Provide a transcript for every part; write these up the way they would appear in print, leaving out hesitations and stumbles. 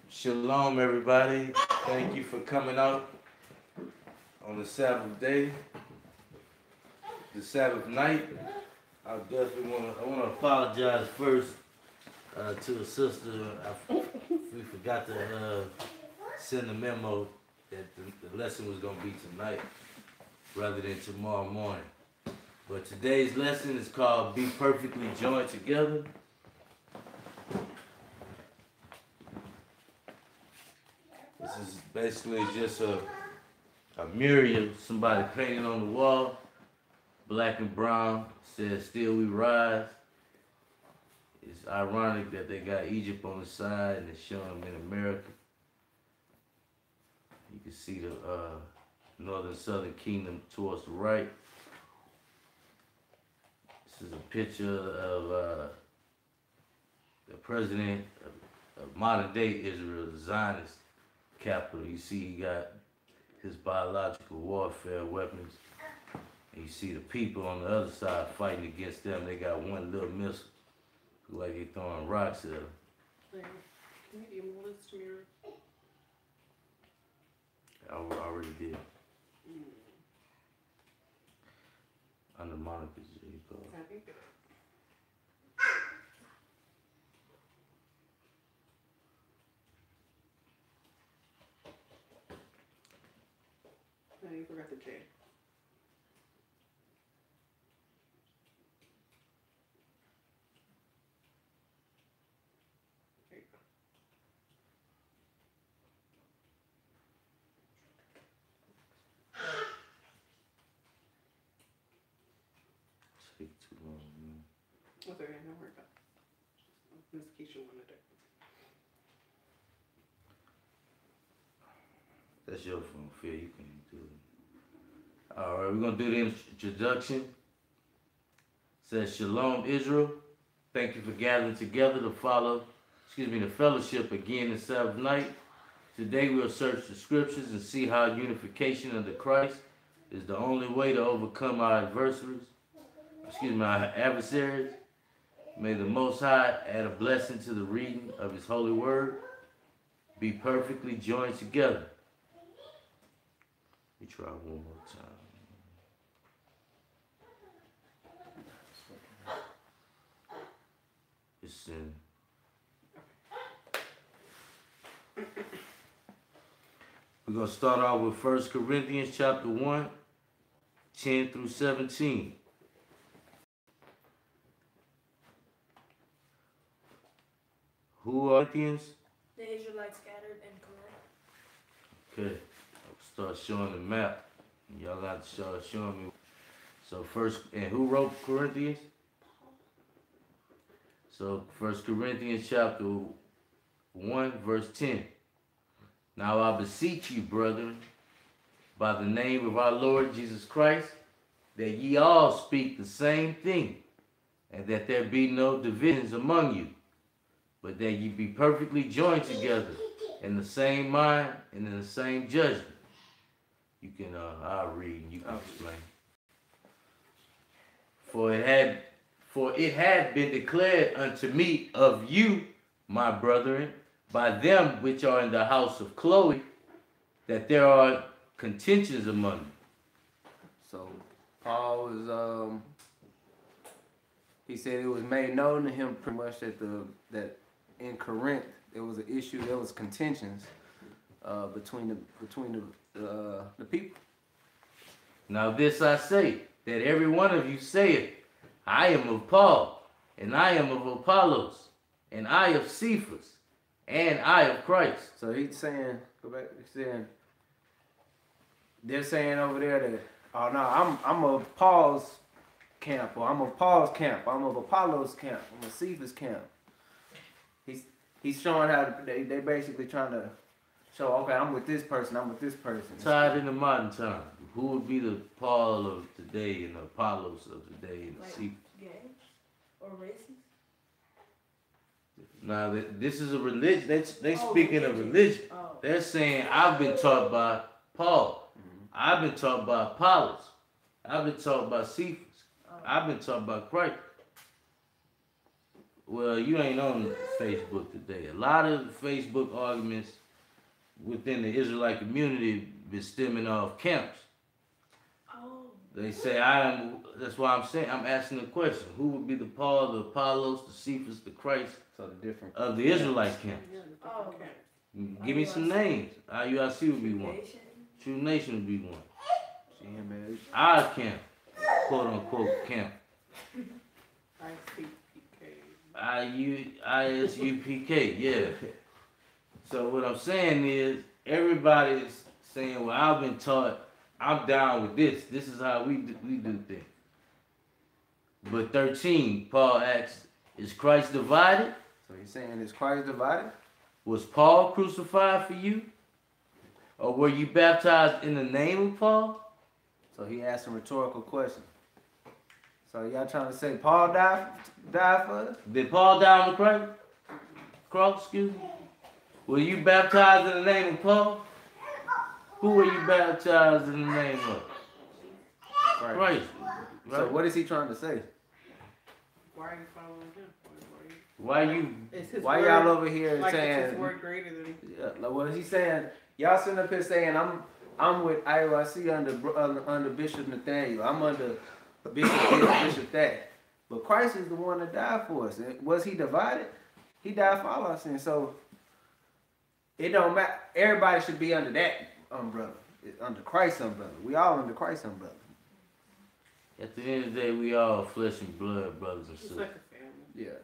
Shalom, everybody. Thank you for coming out on the Sabbath day, the Sabbath night. I definitely want to apologize first to the sister. We forgot to send a memo that the lesson was going to be tonight rather than tomorrow morning. But today's lesson is called Be Perfectly Joined Together. This is basically just a mirror somebody painted on the wall, black and brown, says still we rise. It's ironic that they got Egypt on the side and it's showing them in America. You can see the northern southern kingdom towards the right. This is a picture of the president of modern day Israel, the Zionist capital. You see he got his biological warfare weapons. And you see the people on the other side fighting against them. They got one little missile. Look like they throwing rocks at them. Can you give me a list, Mirror? I already did. Under Monica's call. Copy. No, you forgot the J. There you go. Speak too long, man. That's okay, don't worry about it. Miss Keisha wanted it. That's your phone, Phil. You can do it. All right, we're going to do the introduction. It says, Shalom, Israel. Thank you for gathering together to the fellowship again this Sabbath night. Today we'll search the scriptures and see how unification under Christ is the only way to overcome our adversaries. May the Most High add a blessing to the reading of His holy word. Be perfectly joined together. We try one more time. It's in. We're going to start out with 1 Corinthians chapter 1, 10 through 17. Who are Corinthians? The Israelites scattered in Corinth. Okay. I'll start showing the map. Y'all got to start showing me. So and who wrote Corinthians? So 1 Corinthians chapter 1, verse 10. Now I beseech you, brethren, by the name of our Lord Jesus Christ, that ye all speak the same thing, and that there be no divisions among you, but that ye be perfectly joined together in the same mind and in the same judgment. You can, I'll read and you can explain. For it had been declared unto me of you, my brethren, by them which are in the house of Chloe, that there are contentions among you. So Paul was he said it was made known to him pretty much that in Corinth there was an issue, there was contentions between the people. Now this I say, that every one of you saith, I am of Paul, and I am of Apollos, and I of Cephas, and I of Christ. So he's saying, go back, he's saying, they're saying over there that, oh no, I'm of Paul's camp, or I'm of Paul's camp, I'm of Apollos' camp, I'm of Cephas' camp. He's showing how they basically trying to show, okay, I'm with this person, I'm with this person. Tied in the modern time. Who would be the Paul of today and the Apollos of today and Like Cephas? gangs or races? Now, this is a religion. They Oh, speaking of religion. Oh. They're saying, I've been taught by Paul. I've been taught by Apollos. I've been taught by Cephas. I've been taught by Christ. well, you ain't on Facebook today. A lot of Facebook arguments within the Israelite community been stemming off camps. Oh. They say that's why I'm saying, I'm asking the question. Who would be the Paul, the Apollos, the Cephas, the Christ So the different of the Israelite camp? Yeah, the Oh. different camps. Give me some names. IUIC would be one. Nation. True Nation would be one. GMS. Our camp, quote unquote camp. ISUPK, yeah. So what I'm saying is, everybody's saying, well, I've been taught, I'm down with this. This is how we do things. But 13, Paul asks, is Christ divided? So he's saying, is Christ divided? Was Paul crucified for you? Or were you baptized in the name of Paul? So he asked a rhetorical question. So y'all trying to say Paul died for us? Did Paul die on the cross? Excuse me. Were you baptized in the name of Paul? Who were you baptized in the name of? Christ. Right. So what is he trying to say? Why are you following him? Why y'all over here like saying? It's his word greater than he. Yeah, like what is he saying? Y'all sitting up here saying I'm with IOIC under Bishop Nathaniel. I'm under Bishop that. But Christ is the one that died for us. Was he divided? He died for all our sins. So it don't matter. Everybody should be under that umbrella, under Christ's umbrella. We all under Christ's umbrella. At the end of the day, we all flesh and blood, brothers and It's sisters. like a family. Yeah.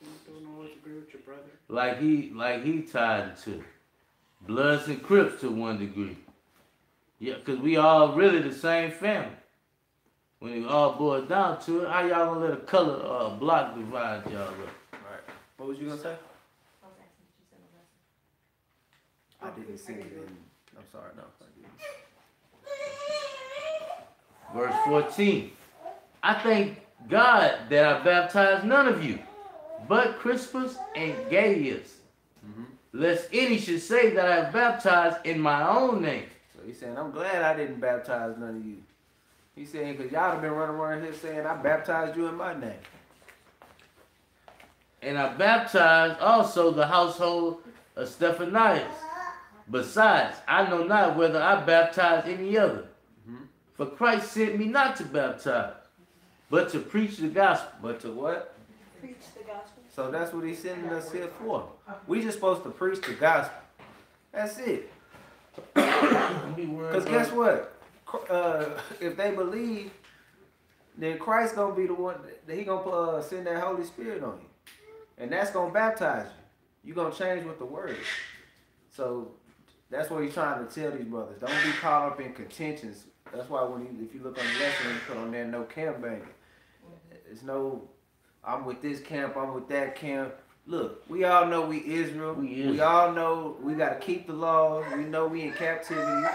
You don't always agree with your brother. Like he tied it to Bloods and Crips to one degree. Yeah, cause we all really the same family. When it all boils down to it, how y'all gonna let a color or a block divide y'all up? Right. What was you gonna say? I was asking if she said I didn't see it. I'm sorry, no. I didn't. Verse 14. I thank God that I baptized none of you, but Crispus and Gaius, lest any should say that I have baptized in my own name. So he's saying, I'm glad I didn't baptize none of you. He's saying, because y'all have been running around here saying, I baptized you in my name. And I baptized also the household of Stephanias. Besides, I know not whether I baptized any other. For Christ sent me not to baptize, but to preach the gospel. But to what? preach the gospel. So that's what he's sending us here for. We just supposed to preach the gospel. That's it. Because guess what? If they believe, then Christ gonna be the one that he gonna send that Holy Spirit on you, and that's gonna baptize you. You gonna change with the word. So that's what he's trying to tell these brothers. Don't be caught up in contentions. That's why if you look on the lesson, you put on there no camp banging. It's no, I'm with this camp, I'm with that camp. Look, we all know we Israel. We all know we gotta keep the laws. We know we in captivity.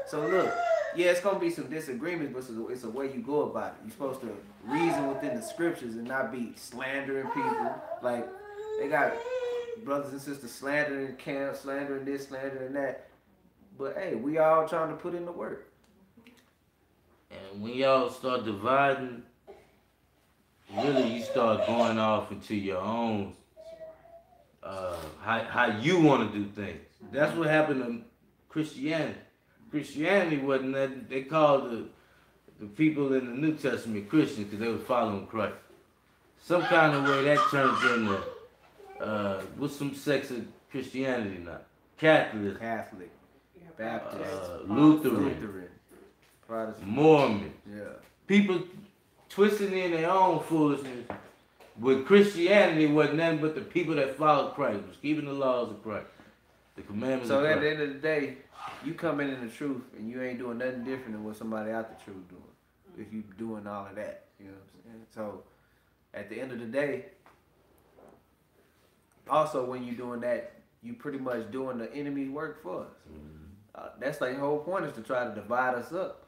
So look. Yeah, it's going to be some disagreements, but it's a way you go about it. You're supposed to reason within the scriptures and not be slandering people. Like, they got brothers and sisters slandering camp, slandering this, slandering that. But, hey, we all trying to put in the work. And when y'all start dividing, really you start going off into your own, how you want to do things. That's what happened to Christianity. Christianity wasn't that, they called the people in the New Testament Christians because they were following Christ. Some kind of way that turns into, what's some sects of Christianity now? Catholic, Baptist, Lutheran, Protestant, Mormon. Yeah. People twisting in their own foolishness. With Christianity wasn't nothing but the people that followed Christ, was keeping the laws of Christ, the commandments of Christ. So at the end of the day, you come in the truth and you ain't doing nothing different than what somebody out the truth doing. If you doing all of that, you know what I'm saying? So at the end of the day, also when you doing that, you pretty much doing the enemy's work for us. That's like the whole point, is to try to divide us up.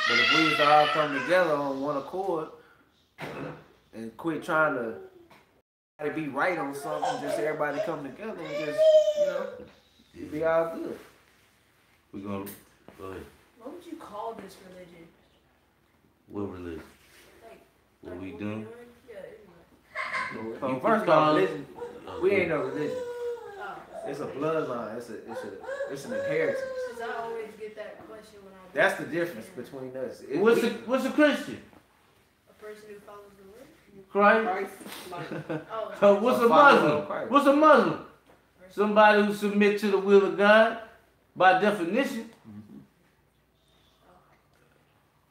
But if we was to all come together on one accord and quit trying to be right on something, just everybody come together and just, you know, it'd be all good. We're gonna go ahead. What would you call this religion? What religion? Like What we you doing? Yeah, anyway. So You first can of all, call- religion, we ain't no religion. Oh, It's a bloodline. It's an inheritance. cause I always get that question when I'm. That's the difference between us. What's a Christian? A person who follows the word? Christ. Christ, like, Oh. What's A a follower Muslim? of Christ. What's a Muslim? Somebody who submit to the will of God by definition.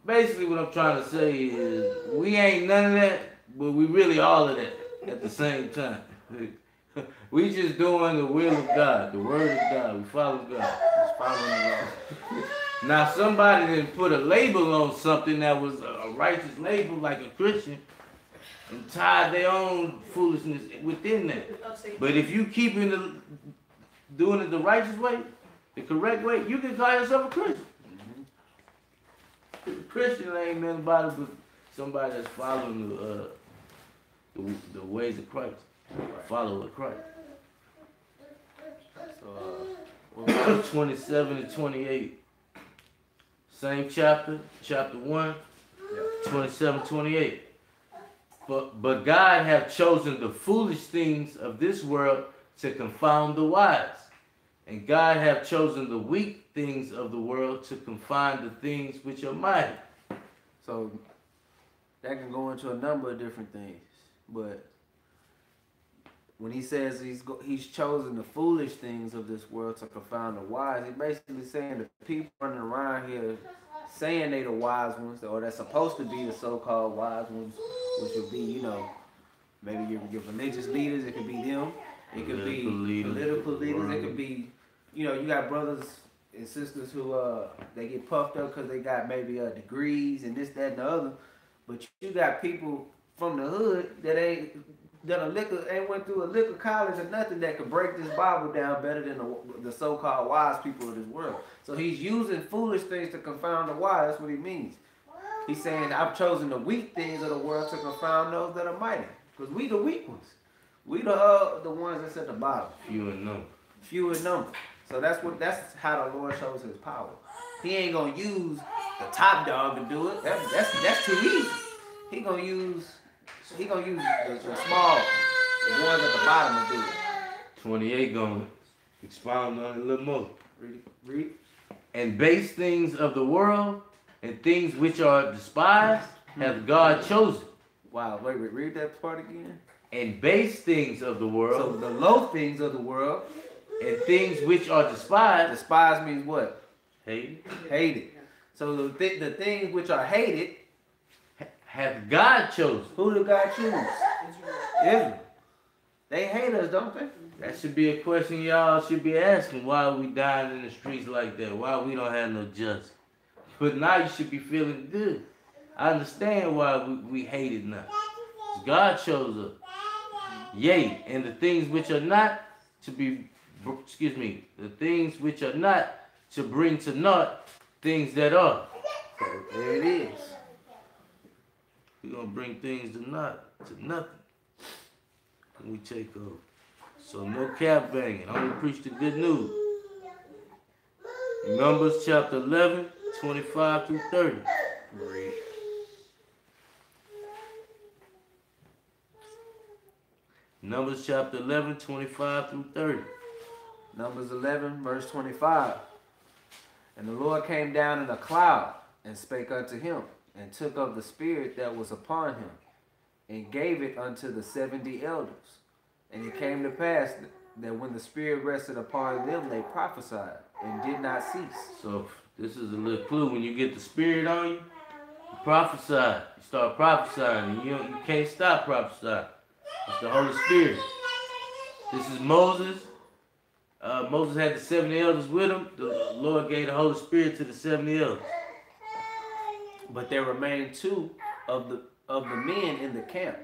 Basically, what I'm trying to say is we ain't none of that, but we really all of that at the same time. We just doing the will of God, the word of God. We follow God. Just following the law. Now, somebody didn't put a label on something that was a righteous label, like a Christian, and tied their own foolishness within that. Oh, so you- But if you doing it the righteous way, the correct way, you can call yourself a Christian. A Christian ain't nothing about it but somebody that's following the ways of Christ, follower of Christ. So, 27 and 28, same chapter, chapter 1, 27, 28. But God hath chosen the foolish things of this world to confound the wise. And God hath chosen the weak things of the world to confound the things which are mighty. so that can go into a number of different things, but when he says he's chosen the foolish things of this world to confound the wise, he's basically saying the people running around here saying they the wise ones, or they're supposed to be the so-called wise ones, which would be, you know, maybe your religious leaders, it could be them, it could be political leaders, it could be, you know, you got brothers and sisters who they get puffed up because they got maybe degrees and this, that, and the other, but you got people from the hood that ain't went through a liquor college or nothing that could break this Bible down better than the so-called wise people of this world. So he's using foolish things to confound the wise. That's what he means. He's saying, I've chosen the weak things of the world to confound those that are mighty. Because we the weak ones. We the ones that's at the bottom. Few in number. Few in number. So that's how the Lord shows his power. He ain't gonna use the top dog to do it. That's too easy. He gonna use the small, the ones at the bottom to do it. 28 gonna expound on it a little more. Read. And base things of the world and things which are despised hath God chosen. Wow, wait, read that part again. And base things of the So world the low things of the world, and things which are despised, despise means what? hated, Hated. So the things which are hated, hath God chosen. who do God choose? Israel. They hate us, don't they? That should be a question y'all should be asking. Why are we dying in the streets like that? Why we don't have no justice? But now you should be feeling good. I understand why we hate it now. God chose us. Yea, and the things which are not to be, the things which are not to bring to naught things that are. So there it is. We're gonna bring things to naught, to nothing. When we take over. So no cap banging. I'm gonna preach the good news. Numbers chapter 11, 25 through 30. Read. Numbers chapter 11, 25 through 30. Numbers 11, verse 25. And the Lord came down in a cloud and spake unto him, and took of the spirit that was upon him, and gave it unto the 70 elders. And it came to pass that when the spirit rested upon them, they prophesied and did not cease. So this is a little clue. When you get the spirit on you, you prophesy. You start prophesying, and you can't stop prophesying. It's the Holy Spirit. This is Moses. Moses had the 70 elders with him. The Lord gave the Holy Spirit to the 70 elders. But there remained two of the men in the camp.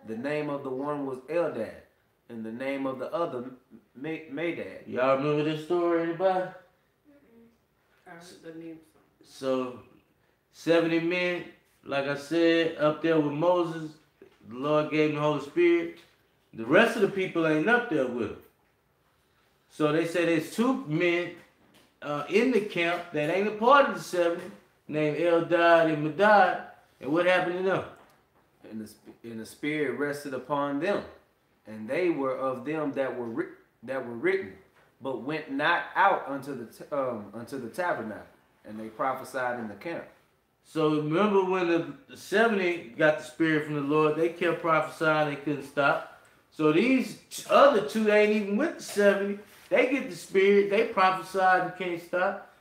The name of the one was Eldad, and the name of the other Medad. Y'all remember this story, anybody? The names. So 70 men, like I said, up there with Moses. The Lord gave him the Holy Spirit. The rest of the people ain't up there with him. So they say there's two men in the camp that ain't a part of the 70, named Eldad and Medad. And what happened to them? And and the Spirit rested upon them, and they were of them that were written, but went not out unto the tabernacle, and they prophesied in the camp. So remember when the 70 got the Spirit from the Lord, they kept prophesying, they couldn't stop. So these other two ain't even with the 70. They get the Spirit, they prophesied and can't stop.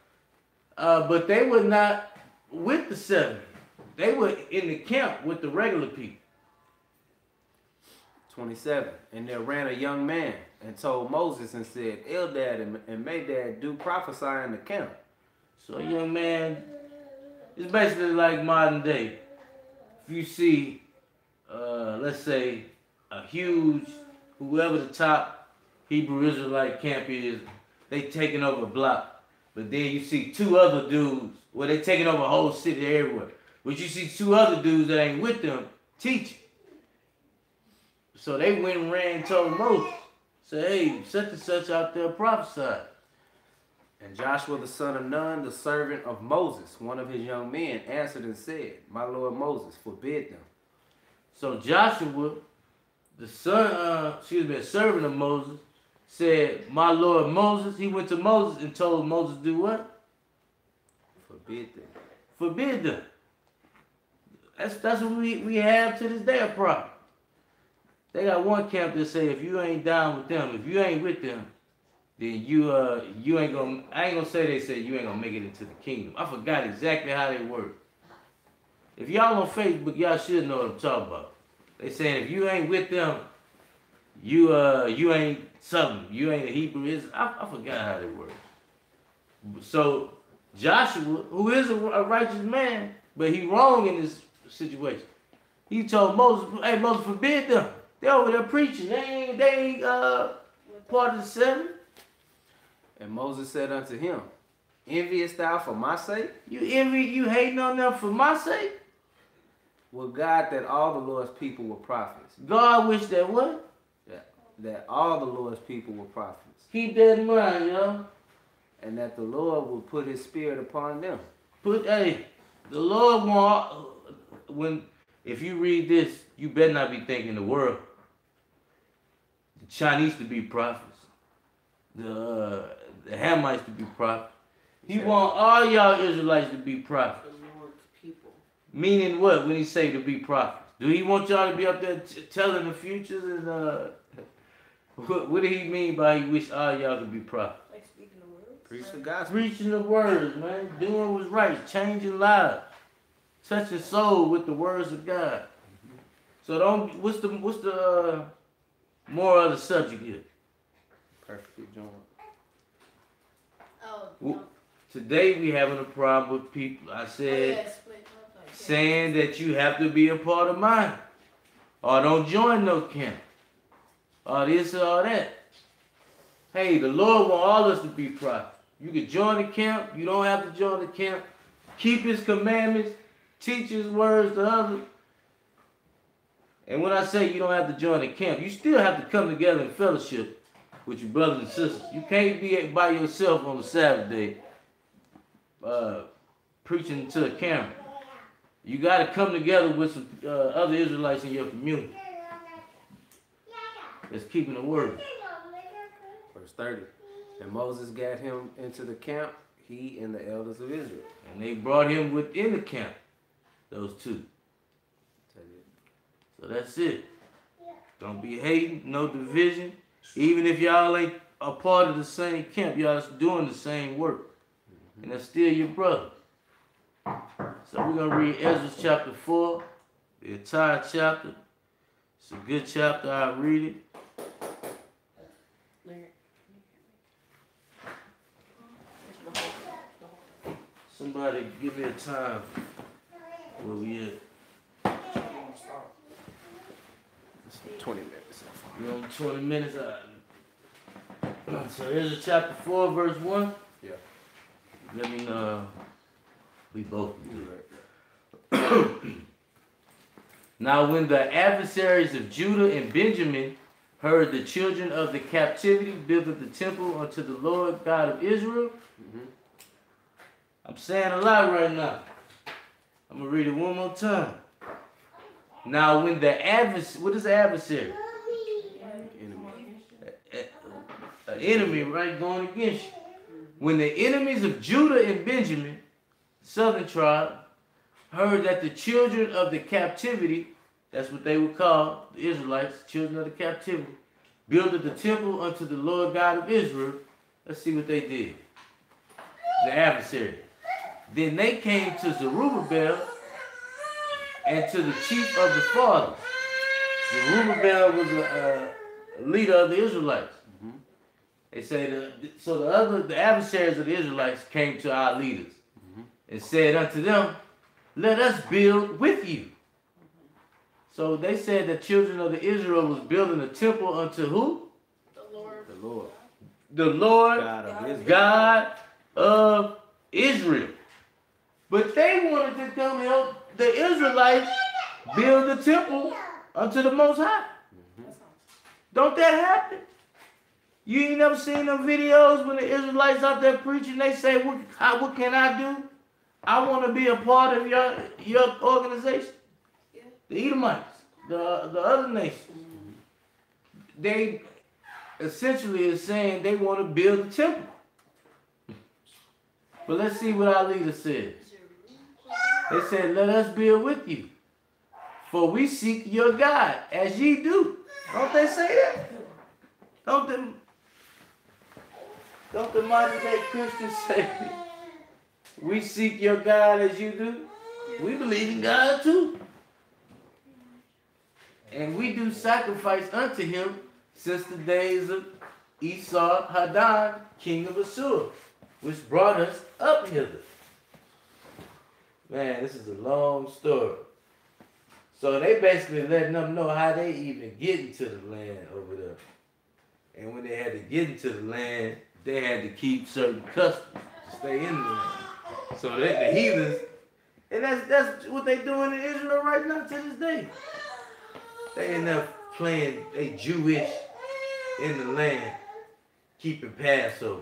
But they were not with the 70. They were in the camp with the regular people. 27. And there ran a young man and told Moses and said, Eldad and Medad do prophesy in the camp. So a young man, it's basically like modern day. If you see, let's say, a huge, whoever the top Hebrew Israelite camp is, they taking over a block. But then you see two other dudes, well, they taking over a whole city everywhere. But you see two other dudes that ain't with them teaching. So they went and ran and told Moses, say, hey, such and such out there prophesied. And Joshua the son of Nun, the servant of Moses, one of his young men, answered and said, My Lord Moses, forbid them. So Joshua, the servant of Moses, said, My Lord Moses. He went to Moses and told Moses do what? Forbid them. Forbid them. That's what we have to this day a problem. They got one camp that say if you ain't down with them, if you ain't with them, then you ain't gonna. I ain't gonna say they said you ain't gonna make it into the kingdom. I forgot exactly how they work. If y'all on Facebook, y'all should know what I'm talking about. They saying if you ain't with them, you ain't something. You ain't a Hebrew. I forgot how they work. So Joshua, who is a righteous man, but he wrong in this situation. He told Moses, "Hey Moses, forbid them. They over there preaching. They ain't part of the 70." And Moses said unto him, Enviest thou for my sake? You envy, you hating on them for my sake? Would God that all the Lord's people were prophets? God wish that what? That all the Lord's people were prophets. Keep that in mind, yo. And that the Lord would put his spirit upon them. The Lord want, if you read this, you better not be thinking the world. The Chinese to be prophets. The Hamites to be prophets. He want all y'all Israelites to be prophets. The Lord's people. Meaning what when he say to be prophets? Do he want y'all to be up there telling the futures and what did he mean by he wish all y'all to be prophets? Like speaking the words? Preach the gospel. Preaching the words, man. Doing what's right. Changing lives. Touching soul with the words of God. So what's the moral of the subject here? Perfectly joined. Oh, Well, today we having a problem with people. I said saying that you have to be a part of mine. Or don't join no camp. Or this or all that. Hey, the Lord want all us to be prophets. You can join the camp. You don't have to join the camp. Keep his commandments. Teach his words to others. And when I say you don't have to join the camp, you still have to come together in fellowship with your brothers and sisters. You can't be by yourself on the Sabbath day preaching to a camera. You got to come together with some other Israelites in your community that's keeping the word. Verse 30. And Moses got him into the camp, he and the elders of Israel. And they brought him within the camp, those two. So that's it. Don't be hating, no division. Even if y'all ain't a part of the same camp, y'all doing the same work. And that's still your brother. So we're going to read Ezra chapter 4, the entire chapter. It's a good chapter. I'll read it. Larry. Somebody give me a time where we at. 20 minutes. We're on 20 minutes. So here's chapter 4, verse 1. Yeah. Let me know. We both do it. Now when the adversaries of Judah and Benjamin heard the children of the captivity builded the temple unto the Lord God of Israel. I'm saying a lot right now. I'm going to read it one more time. Now, when the adversary, what is the adversary? An enemy, right, going against you. When the enemies of Judah and Benjamin, southern tribe, heard that the children of the captivity, that's what they would call the Israelites, children of the captivity, builded the temple unto the Lord God of Israel. Let's see what they did. The adversary. Then they came to Zerubbabel and to the chief of the fathers. Zerubbabel was a leader of the Israelites. They say the adversaries of the Israelites came to our leaders and said unto them, let us build with you. So they said the children of the Israel was building a temple unto who? The Lord. The Lord. The Lord God of Israel. God of Israel. But they wanted to come help the Israelites build the temple unto the Most High. Don't that happen? You ain't never seen them videos when the Israelites out there preaching, they say, what can I do? I want to be a part of your organization. The Edomites, the other nations. They essentially is saying they want to build a temple. But let's see what our leader says. They said, let us build with you. For we seek your God, as ye do. Don't they say that? Don't the modern day Christians say, we seek your God as you do? We believe in God too. And we do sacrifice unto him since the days of Esau Hadon, king of Assur, which brought us up hither. Man, this is a long story. So they basically letting them know how they even get into the land over there. And when they had to get into the land, they had to keep certain customs to stay in the land. So that the heathens, and that's what they doing in Israel right now to this day. They end up playing they Jewish in the land, keeping Passover.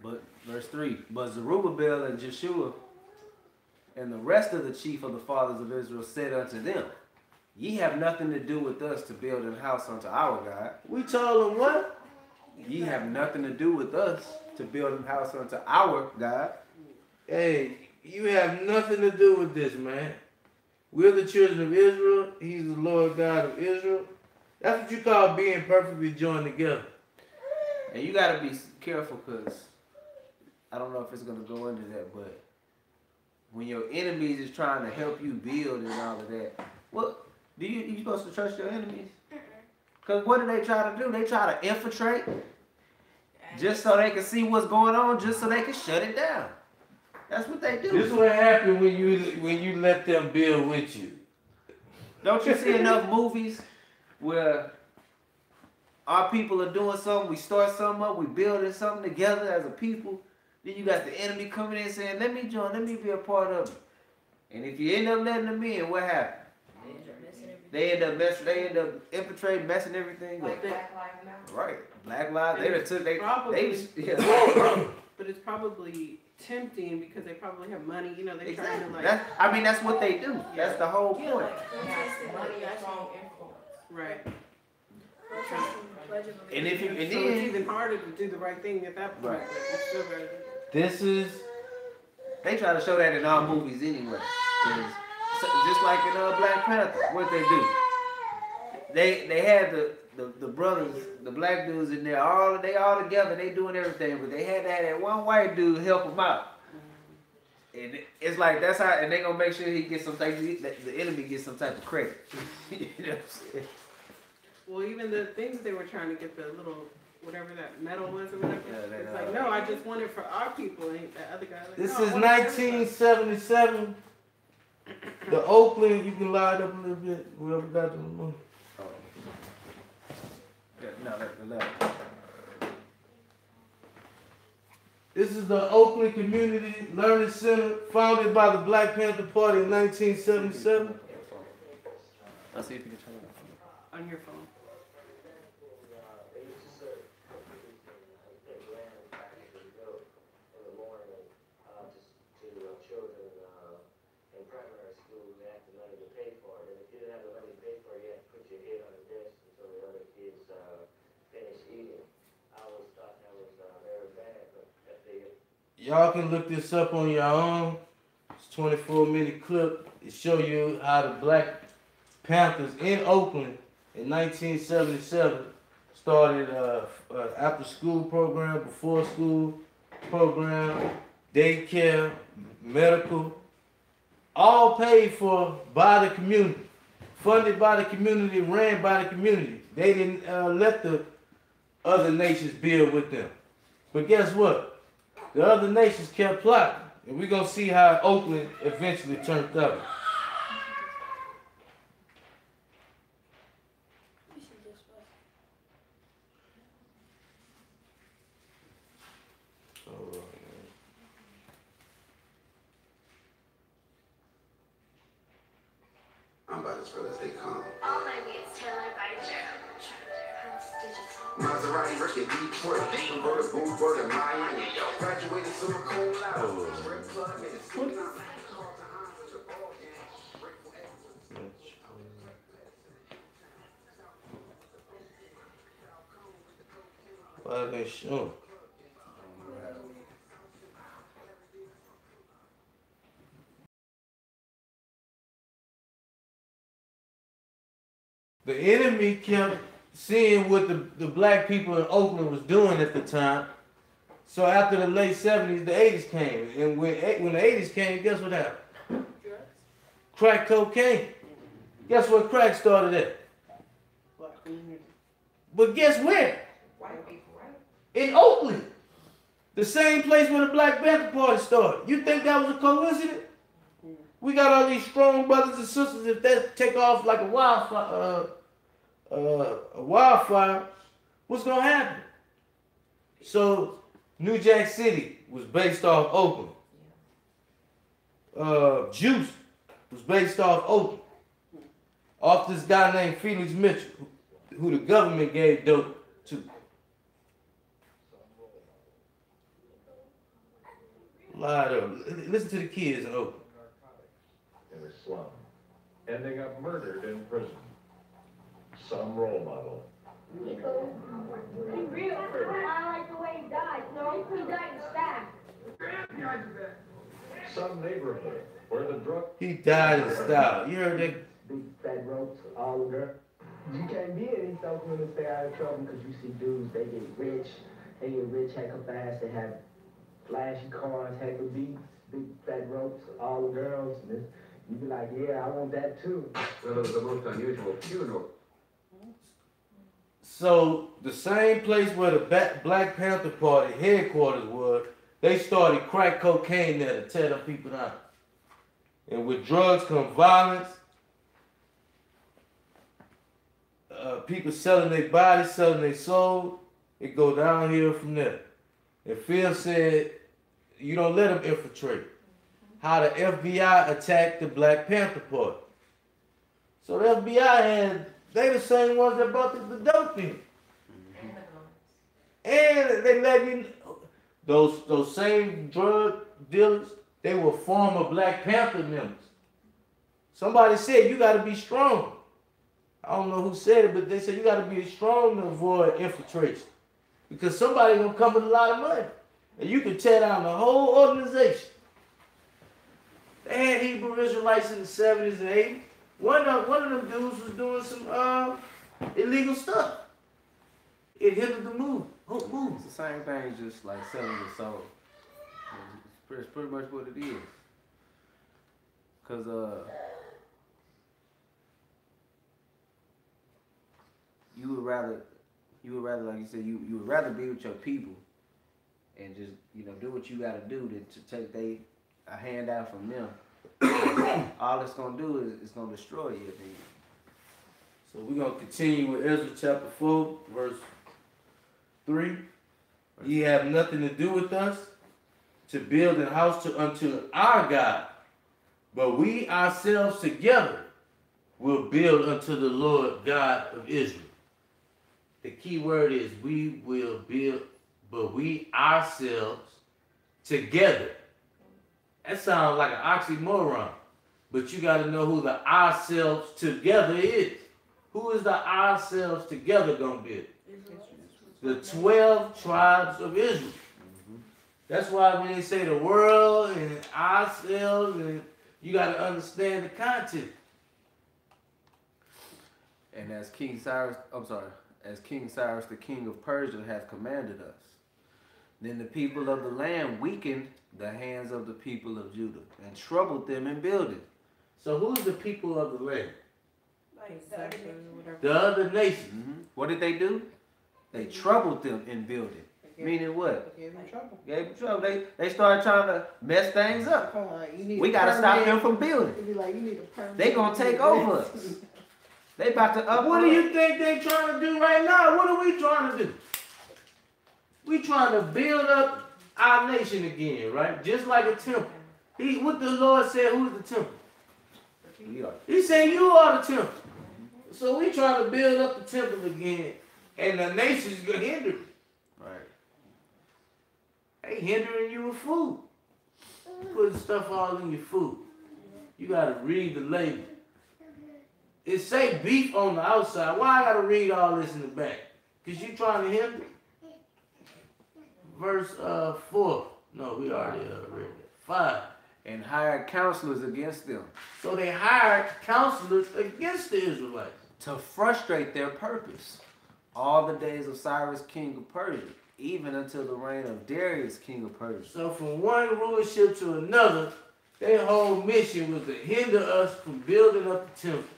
But verse 3, but Zerubbabel and Jeshua and the rest of the chief of the fathers of Israel said unto them, ye have nothing to do with us to build an house unto our God. We told them what? Ye have nothing to do with us to build a house unto our God. Hey, you have nothing to do with this, man. We're the children of Israel. He's the Lord God of Israel. That's what you call being perfectly joined together. And you got to be careful because I don't know if it's going to go into that, but when your enemies is trying to help you build and all of that, what do you supposed to trust your enemies? Because what do they try to do? They try to infiltrate just so they can see what's going on, just so they can shut it down. That's what they do. This is what happened when you let them build with you. Don't you see enough movies where our people are doing something, we start something up, we building something together as a people, then you got the enemy coming in saying, let me join, let me be a part of it. And if you end up letting them in, what happens? They end up infiltrating, messing everything up. Like Black Lives Matter. Right. Black lives, they took, But it's probably tempting because they probably have money, you know, they're trying to like. That's what they do. That's the whole Yeah, point. like, money, strong influence. Right. And if you, So and it's then, even harder to do the right thing at that point. Right. But it's still better. This is they try to show that in all movies anyway. 'Cause just like in Black Panther, what they do? They had the brothers, the black dudes in there, they all together, they doing everything, but they had to have that one white dude help them out. And it's like that's how, and they gonna make sure he gets some type, the enemy gets some type of credit. You know what I'm saying? Well, even the things they were trying to get the little, whatever that metal was or whatever. Yeah, It's like, no, I just want it for our people. And the other guy like, this no, I is want it for everybody. 1977. The Oakland, you can lie it up a little bit. Whoever got the remote. No, that's the left. This is the Oakland Community Learning Center, founded by the Black Panther Party in 1977. Let's see if you can turn it off. On your phone. children in primary school y'all can look this up on your own. It's a 24-minute clip. It show you how the Black Panthers in Oakland in 1977 started after school program, before school program, daycare, medical, all paid for by the community, funded by the community, ran by the community. They didn't let the other nations build with them. But guess what? The other nations kept plotting, and we're gonna see how Oakland eventually turned up. I'm about as real as they come. All my beats tailored by Joe. Maserati, Ricky, Detroit, convertible, Bird, and Miami. Graduated summa cum laude. Straight plug in the school. Why are they showing? The enemy kept seeing what the black people in Oakland was doing at the time. So after the late 70s, the 80s came. And when the 80s came, guess what happened? Crack cocaine. Guess what crack started at? But guess where? In Oakland. The same place where the Black Panther Party started. You think that was a coincidence? We got all these strong brothers and sisters. If that take off like a wildfire, what's gonna happen? So New Jack City was based off Oakland. Juice was based off Oakland. Off this guy named Felix Mitchell, who the government gave dope to. Lied up. Listen to the kids in Oakland. In the slum, ending up murdered in prison. Some role model. Nico, he real. I like the way he died. No, he died in style. Some neighborhood where the drug. He died in style. You heard that? Big fat ropes, all girl. You can't be in East Oakland and stay out of trouble because you see dudes, they get rich, heck of fast, they have flashy cars, heck of beats, big fat ropes, all girls. And you be like, yeah, I want that too. Well, it was the most unusual funeral. So the same place where the Black Panther Party headquarters was, they started crack cocaine there to tear them people down. And with drugs come violence. People selling their bodies, selling their soul. It go downhill from there. And Phil said, you don't let them infiltrate. How the FBI attacked the Black Panther Party. So the FBI they the same ones that brought the dope in. And they let you know, those same drug dealers, they were former Black Panther members. Somebody said you gotta be strong. I don't know who said it, but they said you gotta be strong to avoid infiltration. Because somebody gonna come with a lot of money. And you can tear down the whole organization. They had Hebrew Israelites in the 70s and 80s. One of them dudes was doing some illegal stuff. It hindered the move. It's the same thing, just like selling your soul. It's pretty much what it is. Cause you would rather like you said, you would rather be with your people and just do what you gotta do than to take a handout from them. All it's gonna do is it's gonna destroy you. So we're gonna continue with Ezra chapter 4, verse 3. Ye have nothing to do with us to build an house unto our God, but we ourselves together will build unto the Lord God of Israel. The key word is we will build, but we ourselves together. That sounds like an oxymoron, but you got to know who the ourselves together is. Who is the ourselves together going to be? The 12 tribes of Israel. That's why when they say the world and ourselves, and you got to understand the context. And as King Cyrus, as King Cyrus, the king of Persia, has commanded us, then the people of the land weakened the hands of the people of Judah and troubled them in building. So who's the people of the land? Like the other Exactly, nation. whatever. The other nations. What did they do? They troubled them in building. Meaning what? Gave them trouble. Gave them trouble. They started trying to mess things up. You need We a gotta stop permit. them from building. It'd be like, you need a permit. They gonna take over us. They about to up. What do you think they trying to do right now? What are we trying to do? We trying to build up our nation again, right? Just like a temple. What the Lord said, who's the temple? We are. He said you are the temple. So we trying to build up the temple again, and the nation's gonna hinder it. Right. They hindering you with food. Putting stuff all in your food. You gotta read the label. It say beef on the outside. Why I gotta read all this in the back? Cause you trying to hinder. Verse 4. No, we already read that. 5. And hired counselors against them So they hired counselors against the Israelites. to frustrate their purpose all the days of Cyrus, king of Persia, even until the reign of Darius, king of Persia. So from one rulership to another, their whole mission was to hinder us from building up the temple.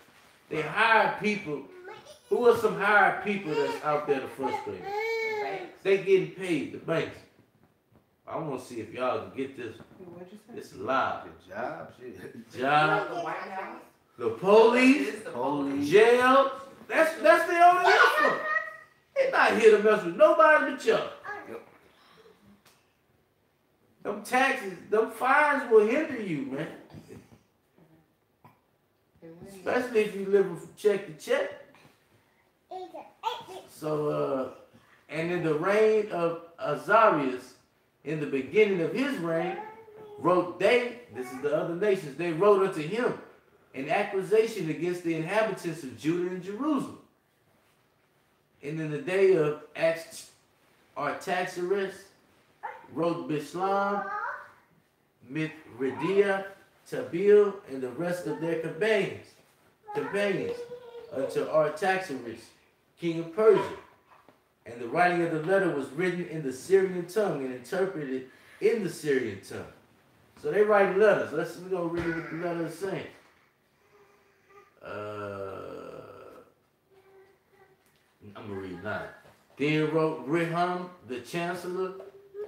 They hired people. Who are some hired people that's out there to frustrate us? They getting paid, the banks. I want to see if y'all can get this. What'd you say? It's live. Good job, shit. Job, The White House. the police, It's the Police. jail. That's their only effort. They're not here to mess with nobody but y'all. Yep. Them taxes, them fines will hinder you, man. Especially if you living from check to check. So, and in the reign of Azarias, in the beginning of his reign, this is the other nations, they wrote unto him an accusation against the inhabitants of Judah and Jerusalem. And in the day of Artaxerxes, wrote Bishlam, Mithridates, Tabeel, and the rest of their companions unto Artaxerxes, king of Persia. And the writing of the letter was written in the Syrian tongue and interpreted in the Syrian tongue. So they write letters. We're going to read what the letter is saying. I'm going to read 9. Then wrote Rehum, the chancellor,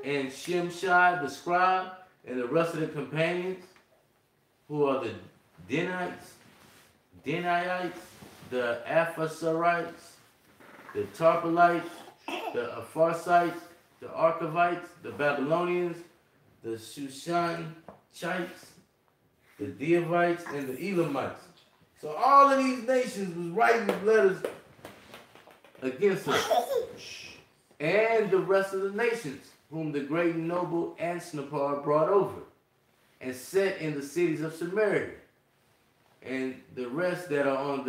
and Shimshai, the scribe, and the rest of the companions, who are the Denites, the Aphasarites, the Tarpelites, the Apharsites, the Archavites, the Babylonians, the Shushan-chites, the Devites, and the Elamites. So all of these nations was writing letters against us. And the rest of the nations, whom the great and noble Ansnapar brought over, and set in the cities of Samaria, and the rest that are on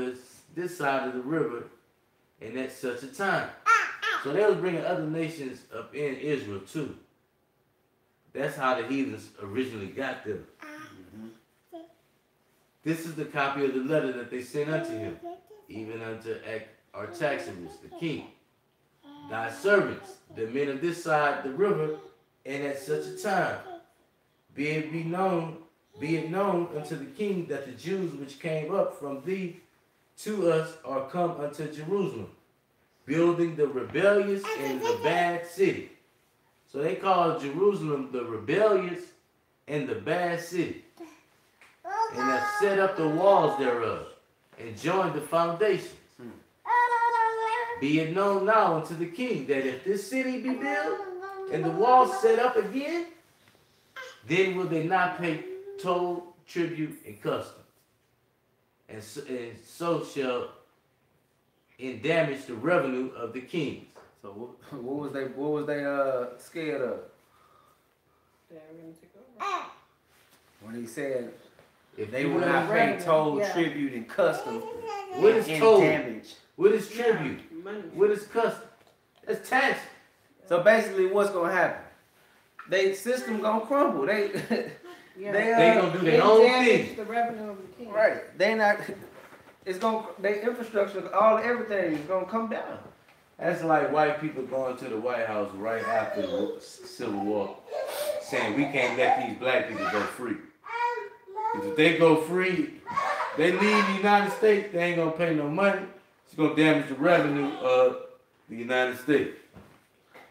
this side of the river, and at such a time. So they was bringing other nations up in Israel too. That's how the heathens originally got them. This is the copy of the letter that they sent unto him, even unto Artaxerxes, the king. Thy servants, the men of this side the river, and at such a time, be it known unto the king that the Jews which came up from thee to us are come unto Jerusalem, building the rebellious and the bad city. So they call Jerusalem the rebellious and the bad city, and have set up the walls thereof, and joined the foundations. Be it known now unto the king that if this city be built and the walls set up again, then will they not pay toll, tribute, and custom, and so shall it damage the revenue of the kings. So what was they scared of? They were gonna take over. When he said If they you will will not pay revenue, toll, yeah. tribute, and custom What is and toll? damage. What is tribute? Money. What is custom? That's tax. So basically what's gonna happen? they system gonna crumble. They Yeah. They gonna do It their own damaged thing. the revenue of the king. right. They not. It's gonna. Their infrastructure, everything is gonna come down. That's like white people going to the White House right after the Civil War, saying we can't let these black people go free. 'Cause if they go free, they leave the United States, they ain't gonna pay no money. It's gonna damage the revenue of the United States.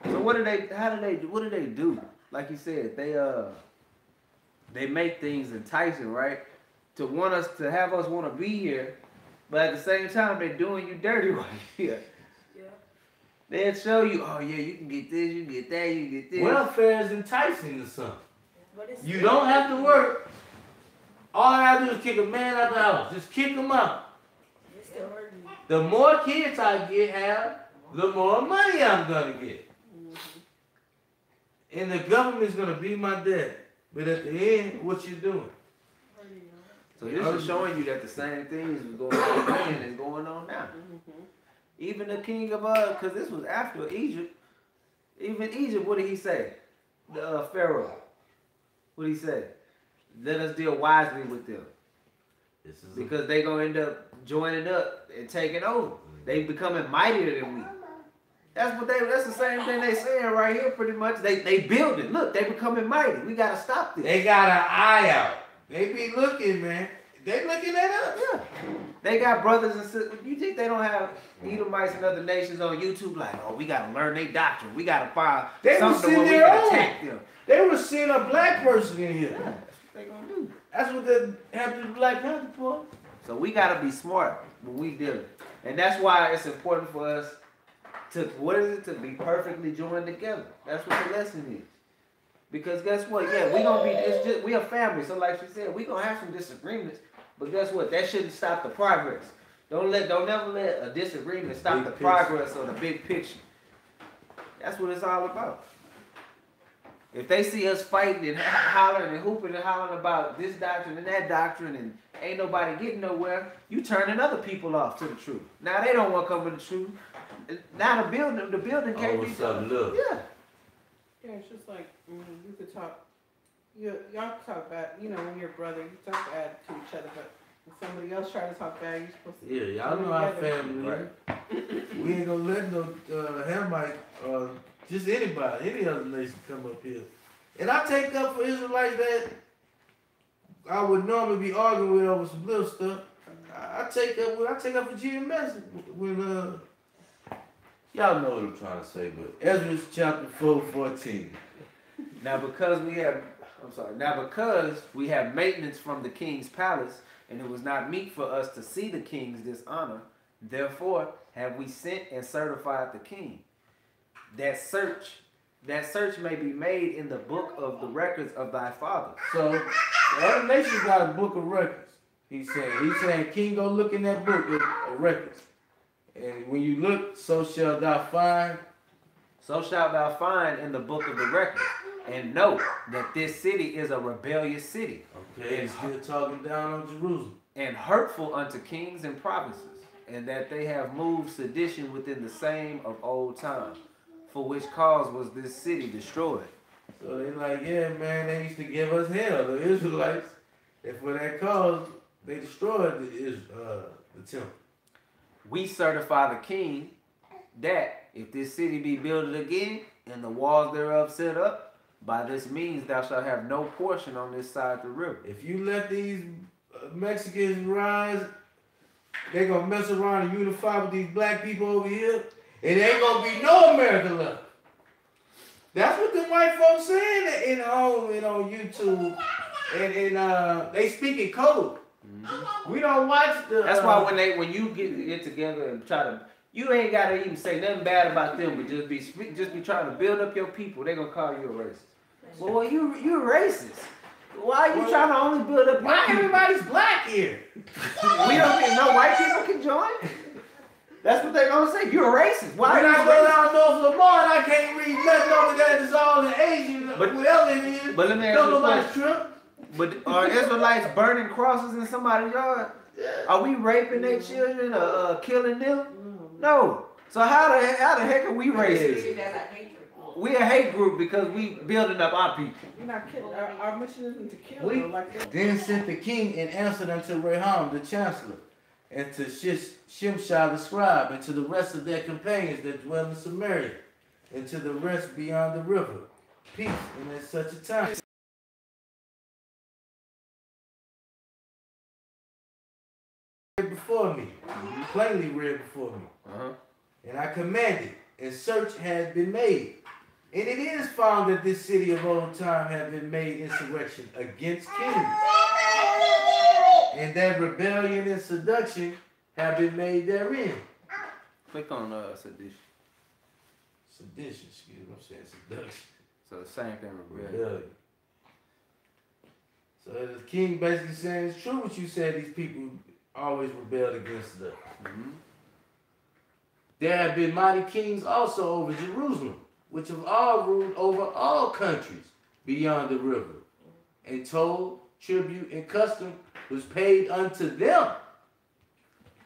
So what do they? How do they? What do they do? Like you said, they make things enticing, right? To want us to have us want to be here, but at the same time they're doing you dirty while you're here. Yeah. They'll show you, oh yeah, you can get this, you can get that, you can get this. Welfare is enticing to some. But it's You don't have to work. All I have to do is kick a man out the house. Just kick him out. It's still hurting you. The more kids I have, the more money I'm gonna get. And the government's gonna be my dad. But at the end, what you doing? So this is showing you that the same things was going on then is going on now. Even the king of because this was after Egypt. Even Egypt, what did he say? The Pharaoh. What did he say? Let us deal wisely with them. This is Because they gonna end up joining up and taking over. They becoming mightier than we. That's the same thing they saying right here pretty much. They building. Look, they becoming mighty. We gotta stop this. they got an eye out. They be looking, man. They looking at us. Yeah. They got brothers and sisters. You think they don't have Edomites and other nations on YouTube like, oh, we gotta learn their doctrine. We gotta find They something was where we their can own. attack them. They were seeing a black person in here. Yeah, that's what they gonna do. That's what they have to do Black Panther for. So we gotta be smart when we deal it. And that's why it's important for us to, to be perfectly joined together. That's what the lesson is. Because guess what? Yeah, we gonna be, it's just, we a family. So like she said, we gonna have some disagreements. But guess what? That shouldn't stop the progress. Don't never let a disagreement stop Big the picture. progress or the big picture. That's what it's all about. If they see us fighting and hollering and hooping and hollering about this doctrine and that doctrine and ain't nobody getting nowhere, you turning other people off to the truth. Now they don't want to come to the truth. Now the building can't All be of a sudden, look. Yeah. Yeah, it's just like you could talk. Y'all talk bad. You know, when you're a brother, you talk bad to each other. But when somebody else try to talk bad, you're supposed to. Yeah, y'all know our together. family. Right. We ain't gonna let no Hamite or just anybody, any other nation come up here. And I take up for Israelites that I would normally be arguing with over some little stuff. I take up for GMS when y'all know what I'm trying to say, but Ezra chapter 4:14. Now because we have maintenance from the king's palace, and it was not meet for us to see the king's dishonor, therefore have we sent and certified the king. That search may be made in the book of the records of thy fathers. So the other nations got a book of records. He's saying, King, go look in that book of records. And when you look, so shalt thou find. So shalt thou find in the book of the records, and know that this city is a rebellious city, Okay, he's still talking down on Jerusalem. and hurtful unto kings and provinces, and that they have moved sedition within the same of old time, for which cause was this city destroyed. So they like, yeah, man, they used to give us hell, the Israelites. And for that cause, they destroyed the temple. We certify the king that if this city be built again, and the walls thereof set up, by this means thou shalt have no portion on this side of the river. If you let these Mexicans rise, they gonna mess around and unify with these black people over here, and ain't gonna be no America left. That's what the white folks saying in home and on YouTube, and they speak in code. We don't watch the. That's why when you get together and try to, you ain't gotta even say nothing bad about them, but just be trying to build up your people. They gonna call you a racist. Well, you racist. Why are you trying to only build up? Why your people? everybody's black here? We don't think no white people can join. That's what they're gonna say. You're a racist. Why? When are I you go racist? down North Lamar and I can't read nothing over that. It's all in Asian. But- Whatever it is. but let me ask Don't you a nobody's question. trip. But are Israelites burning crosses in somebody's yard? Are we raping their children or killing them? No. So how the heck are we racist? See, that's a hatred. we a hate group because we building up our people. You're not kidding. Our mission isn't to kill We them. Like then sent the king and answered unto Raham the chancellor, and to Shimshai the scribe, and to the rest of their companions that dwell in Samaria, and to the rest beyond the river. Peace, and at such a time. Before me, plainly read before me. And I commanded, and search had been made. And it is found that this city of old time had been made insurrection against kings. And that rebellion and seduction have been made therein. Click on sedition. Sedition, excuse me, I'm saying seduction. So the same thing rebellion. Rebellion. So the king basically saying it's true what you said, these people always rebelled against us. There have been mighty kings also over Jerusalem, which have all ruled over all countries beyond the river. And toll, tribute, and custom was paid unto them.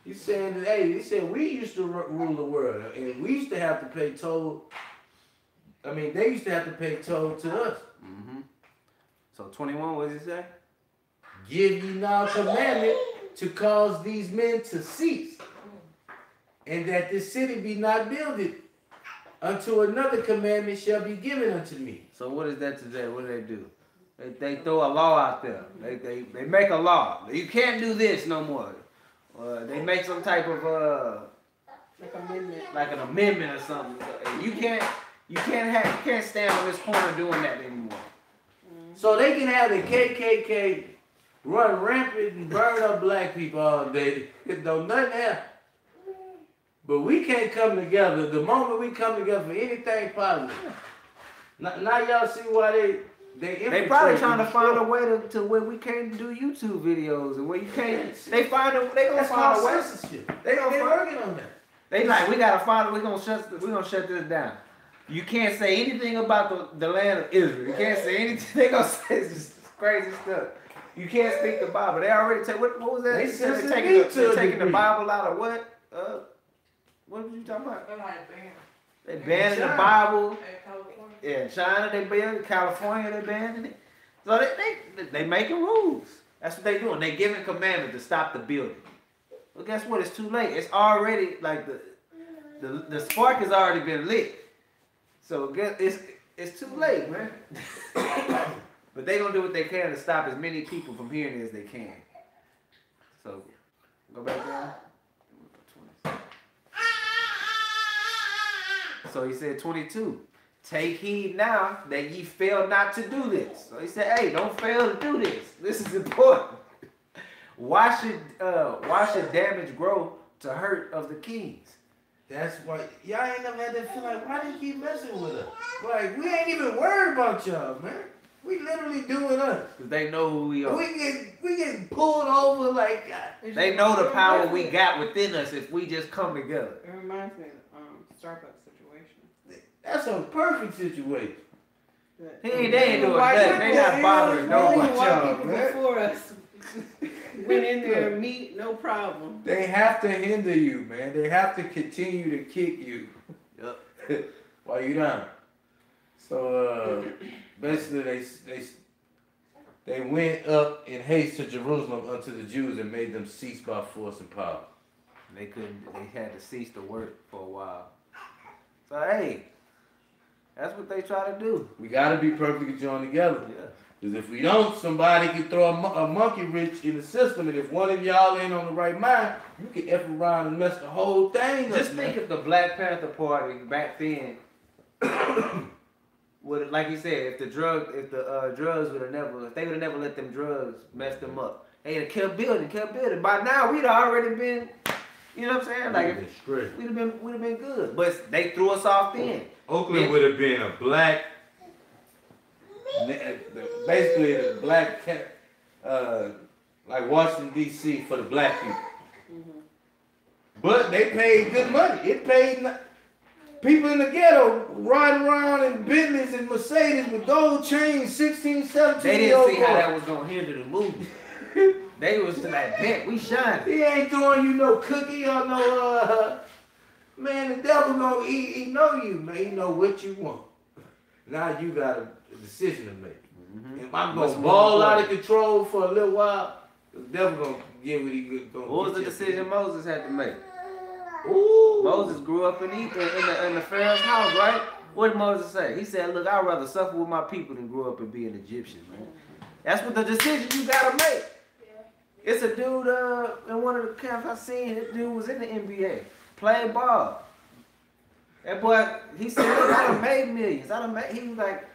He's saying that, hey, he said we used to rule the world, and we used to have to pay toll. I mean, they used to have to pay toll to us. So 21, what does it say? Give ye now commandment to cause these men to cease, and that this city be not builded, until another commandment shall be given unto me. So what is that today? What do they do? They throw a law out there. They make a law. You can't do this no more. They make some type of like an amendment or something. You can't stand on this corner doing that anymore. So they can have the KKK run rampant and burn up black people all day. It don't nothing happen. But we can't come together. The moment we come together for anything positive. Now y'all see why they probably trying to find a way to where we can't do YouTube videos and where you can't. They gonna find a way. They working on that. They like we gotta find. We're gonna shut this down. You can't say anything about the land of Israel. You can't say anything. They gonna say this crazy stuff. You can't speak the Bible. They already take what was that? They They're taking the Bible out of what? What were you talking about? They banning the Bible. Yeah, in China they banned it. California they banning it. So they making rules. That's what they doing. They giving commandment to stop the building. Well, guess what? It's too late. It's already like the spark has already been lit. So it's too late, man. But they gonna do what they can to stop as many people from hearing it as they can. So go back down. So he said 22. Take heed now that ye fail not to do this. So he said, hey, don't fail to do this. This is important. Why should damage grow to hurt of the kings? That's why y'all ain't never had that feel like, why do you keep messing with us? Like, we ain't even worried about y'all, man. We literally doing us. Because they know who we are. We get pulled over like they know the power we got within us if we just come together. It reminds me of Starbucks situation. That's a perfect situation. They ain't doing nothing. They not bothering nobody. White people before us went in there and meet, no problem. They have to hinder you, man. They have to continue to kick you. Yep. While you down. So basically they went up in haste to Jerusalem unto the Jews and made them cease by force and power. They had to cease to work for a while. So hey, that's what they try to do. We gotta be perfectly joined together. Yeah. Because if we don't, somebody can throw a monkey wrench in the system, and if one of y'all ain't on the right mind, you can F around and mess the whole thing up. Just think if the Black Panther Party back then would, like you said, if the drugs would have never let them drugs mess them up, they'd have kept building. By now we'd already been, you know what I'm saying? Like we'd have been good. But they threw us off then. Oakland would have been a black, basically the black, like Washington D.C. for the black people. Mm-hmm. But they paid good money. It paid people in the ghetto riding around in Bentleys and Mercedes with gold chains, 16, 17 They didn't see how that was gonna hinder the movement. They was to like, bet we shining. He ain't throwing you no cookie or no man, the devil gonna he know you, man. He know what you want. Now you got a decision to make. Mhm. Am I What's gonna more ball out of important? control for a little while? The devil gonna get what he gonna. What was the get you. decision Moses had to make? Ooh. Moses grew up in the Pharaoh's house, right? What did Moses say? He said, "Look, I'd rather suffer with my people than grow up and be an Egyptian, man." That's what the decision you gotta make. It's a dude in one of the camps I seen. This dude was in the NBA, played ball. That boy, he said, "Look, I done made millions. He was like,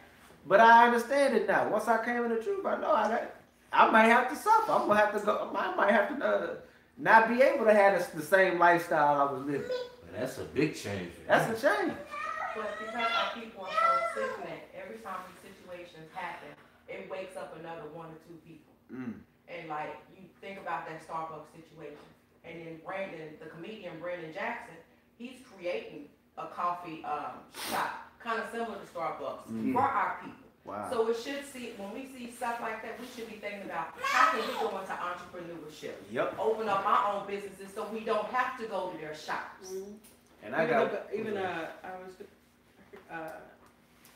but I understand it now. Once I came in the truth, I know I might have to suffer. I'm gonna have to go. I might have to not be able to have the same lifestyle I was living. That's a big change. That's a change." But because our people are so sickening, every time these situations happen, it wakes up another 1 or 2 people. And like, you think about that Starbucks situation. And then the comedian Brandon Jackson, he's creating a coffee shop, kind of similar to Starbucks, for our people. Wow. So it should when we see stuff like that, we should be thinking about how can we go into entrepreneurship? Yep. Open up our own businesses so we don't have to go to their shops. And I got I was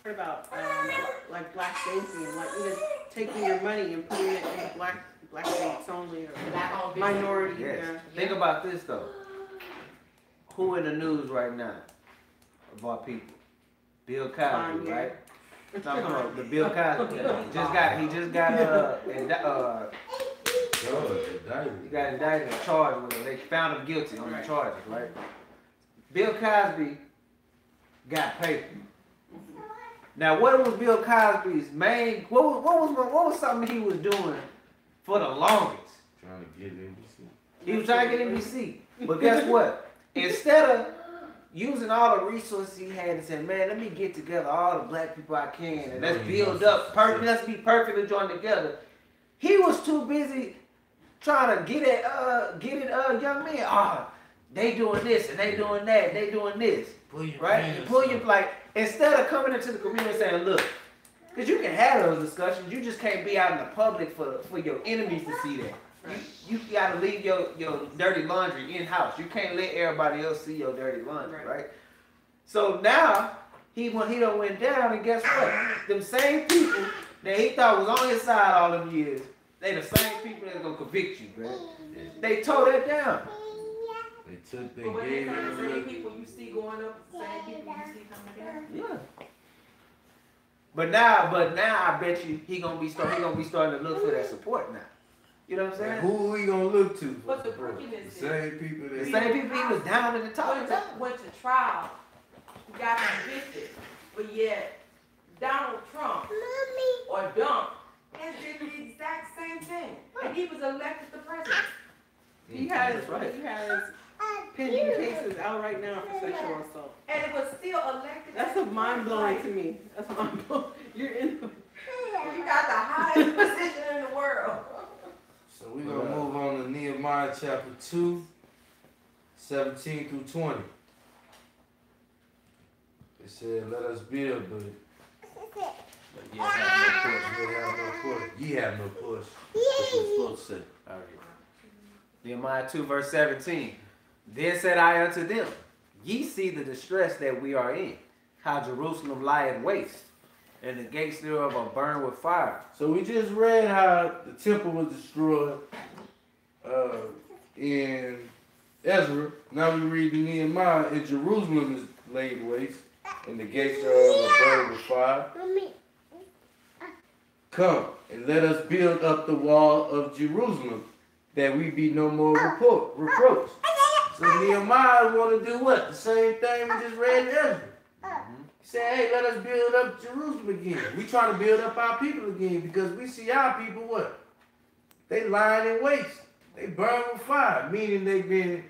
heard about like black banking, like even taking your money and putting it in black banks only or Black-owned business. minority. yes. Yeah. Think about this though. Who in the news right now of our people? Bill Cosby, Kanye. right? No, come on, the Bill Cosby. He just got he got indicted and charged with it. They found him guilty on the charges, right? Bill Cosby got paper. Now, what was Bill Cosby's main? What was something he was doing for the longest? Trying to get NBC. He was trying to get NBC. But guess what? Instead of using all the resources he had and saying, "Man, let me get together all the black people I can and let's build up, let's be perfectly joined together," he was too busy trying to get at young men. They doing this and they doing that, they doing this, right? Like, instead of coming into the community and saying, "Look," because you can have those discussions, you just can't be out in the public for your enemies to see that. You gotta leave your dirty laundry in house. You can't let everybody else see your dirty laundry, right? So now he done went down, and guess what? Them same people that he thought was on his side all them years, they the same people that's gonna convict you, man. They tore that down. They took, they But when gave it's him the a same little. people you see going up, the same people you see coming down. Yeah. But now I bet you he gonna be starting to look for that support now. You know what I'm saying? Who we gonna look to? But the wickedness The same people The that. same people he was down in the top. went to trial, got convicted, but yet Donald Trump or Dump has did the exact same thing, and he was elected the president. He has That's right. pending cases out right now for sexual assault. And it was still elected. That's a mind blowing to me. That's mind blowing. You're in. You got the highest position in the world. So we're gonna move on to Nehemiah chapter 2, 17 through 20. It said, "Let us build, but ye have no portion." Ye have no portion. That's what it's supposed to say. All right. Nehemiah 2 verse 17. Then said I unto them, Ye see the distress that we are in, how Jerusalem lieth waste, and the gates thereof are burned with fire. So we just read how the temple was destroyed in Ezra. Now we read in Nehemiah, and Jerusalem is laid waste, and the gates thereof are burned with fire. Come, and let us build up the wall of Jerusalem, that we be no more reproached. So Nehemiah want to do what? The same thing we just read in Ezra. He said, "Hey, let us build up Jerusalem again. We trying to build up our people again, because we see our people what? They lying in waste. They burn with fire," meaning they've been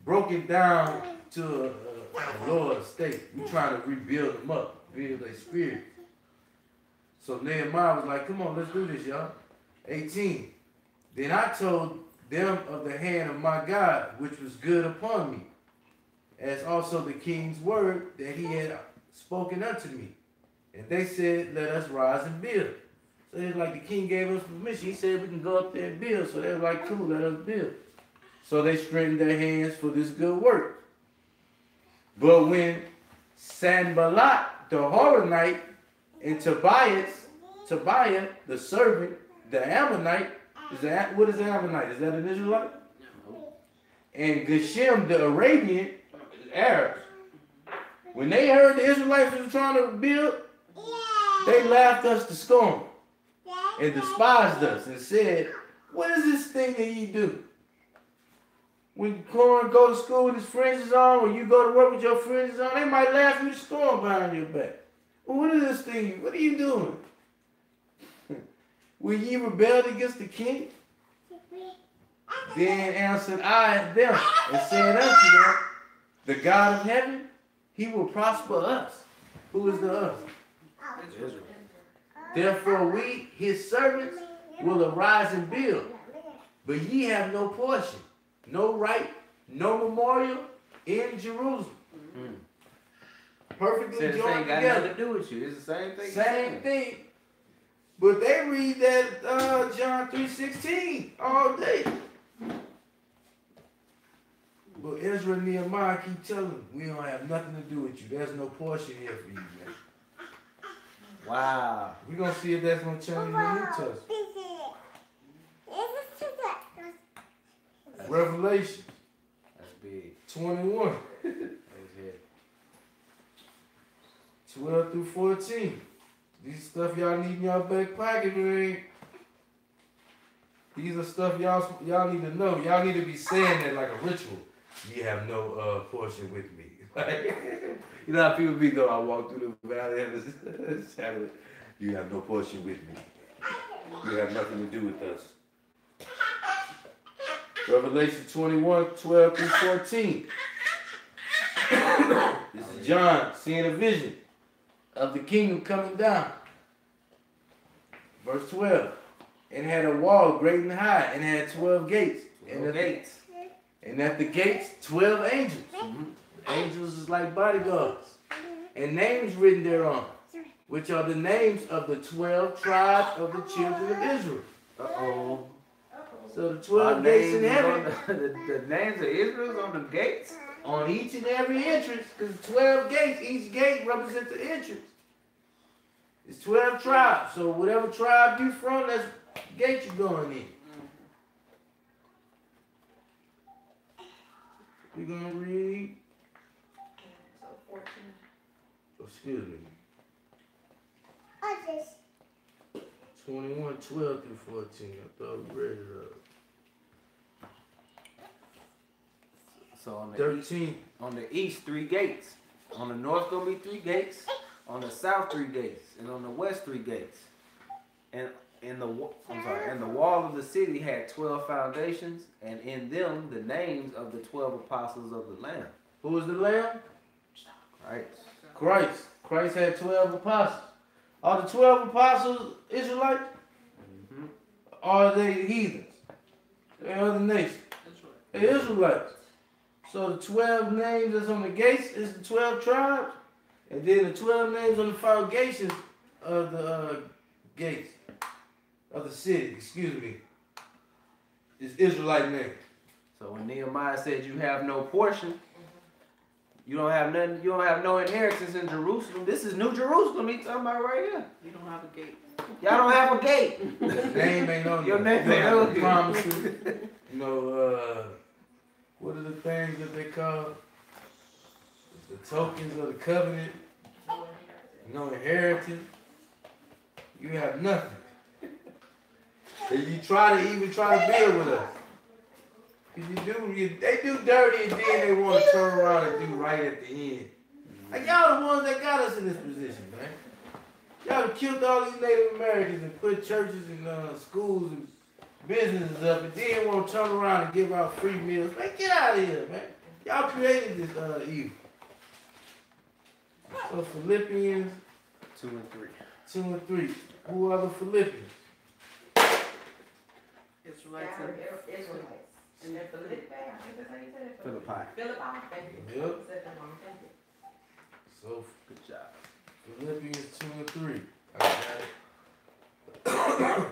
broken down to a lower state. We trying to rebuild them up, build their spirit. So Nehemiah was like, "Come on, let's do this, y'all." 18. Then I told them of the hand of my God, which was good upon me, as also the king's word that he had spoken unto me. And they said, "Let us rise and build." So it's like the king gave us permission. He said we can go up there and build. So they were like, "Cool, let us build." So they straightened their hands for this good work. But when Sanballat the Horonite, and Tobiah, the servant, the Ammonite, what is the Ammonite? Is that an Israelite? And Geshem, the Arabian, Arabs. When they heard the Israelites were trying to build, they laughed us to scorn and despised us and said, what is this thing that you do? When Corn go to school with his fringes on, or you go to work with your fringes on, they might laugh you to scorn behind your back. Well, what is this thing? What are you doing? When ye rebelled against the king? Then answered I them and said unto them, the God of heaven, he will prosper us. Who is the us? Israel. Therefore we, his servants, will arise and build. But ye have no portion, no right, no memorial in Jerusalem. Perfectly Said this joined ain't got together. nothing to do with you. It's the same thing. Same thing. But they read that John 3:16 all day. But Ezra and Nehemiah keep telling them, we don't have nothing to do with you. There's no portion here for you, man. Wow. We're going to see if that's going to change in the New Testament. Revelation. That's big. 21. That's it. 12 through 14. These stuff y'all need in y'all back pocket, man. These are stuff y'all need to know. Y'all need to be saying that like a ritual. You have no portion with me. You know how people be though, I walk through the valley of the shadow. You have no portion with me. You have nothing to do with us. Revelation 21, 12 through 14. This is John seeing a vision of the kingdom coming down. Verse 12. And had a wall great and high, and had 12 gates. And at the gates, 12 angels. Angels is like bodyguards. And names written thereon, which are the names of the 12 tribes of the children of Israel. Uh-oh. So the 12 gates in heaven. The names of Israel is on the gates? On each and every entrance, because 12 gates, each gate represents the entrance. It's 12 tribes. So whatever tribe you from, that's the gate you're going in. We're going to read. So 14. Excuse me. 21, 12 through 14. I thought we read it up. So on the 13. On the east, 3 gates. On the north, gonna be 3 gates. On the south, 3 gates. And on the west, 3 gates. And the wall of the city had 12 foundations, and in them the names of the 12 apostles of the Lamb. Who is the Lamb? Christ. Christ had 12 apostles. Are the 12 apostles Israelites? Mm-hmm. Or are they heathens? They're other nations. They're Israelites. So the 12 names that's on the gates is the 12 tribes. And then the 12 names on the foundations of the gates of the city, excuse me, is Israelite names. So when Nehemiah said you have no portion, you don't have nothing, you don't have no inheritance in Jerusalem. This is New Jerusalem he's talking about right here. You don't have a gate. Y'all don't have a gate. Name ain't on Your name you ain't have on the you. promises. You know, what are the things that they call the tokens of the covenant? No inheritance. You have nothing. And you try to build with us. They do dirty and then they want to turn around and do right at the end. Like y'all the ones that got us in this position, man. Y'all have killed all these Native Americans and put churches and schools and businesses up and then want to turn around and give out free meals. Man, get out of here, man. Y'all created this evil. So Philippians 2 and 3. 2 and 3. Who are the Philippians? Israelites. Israelites. And then Philippi, I think that's how you said it. Philippi. Philippi, thank you. Yep. Said that wrong, thank you. So Good job. Philippians 2 and 3. I got it.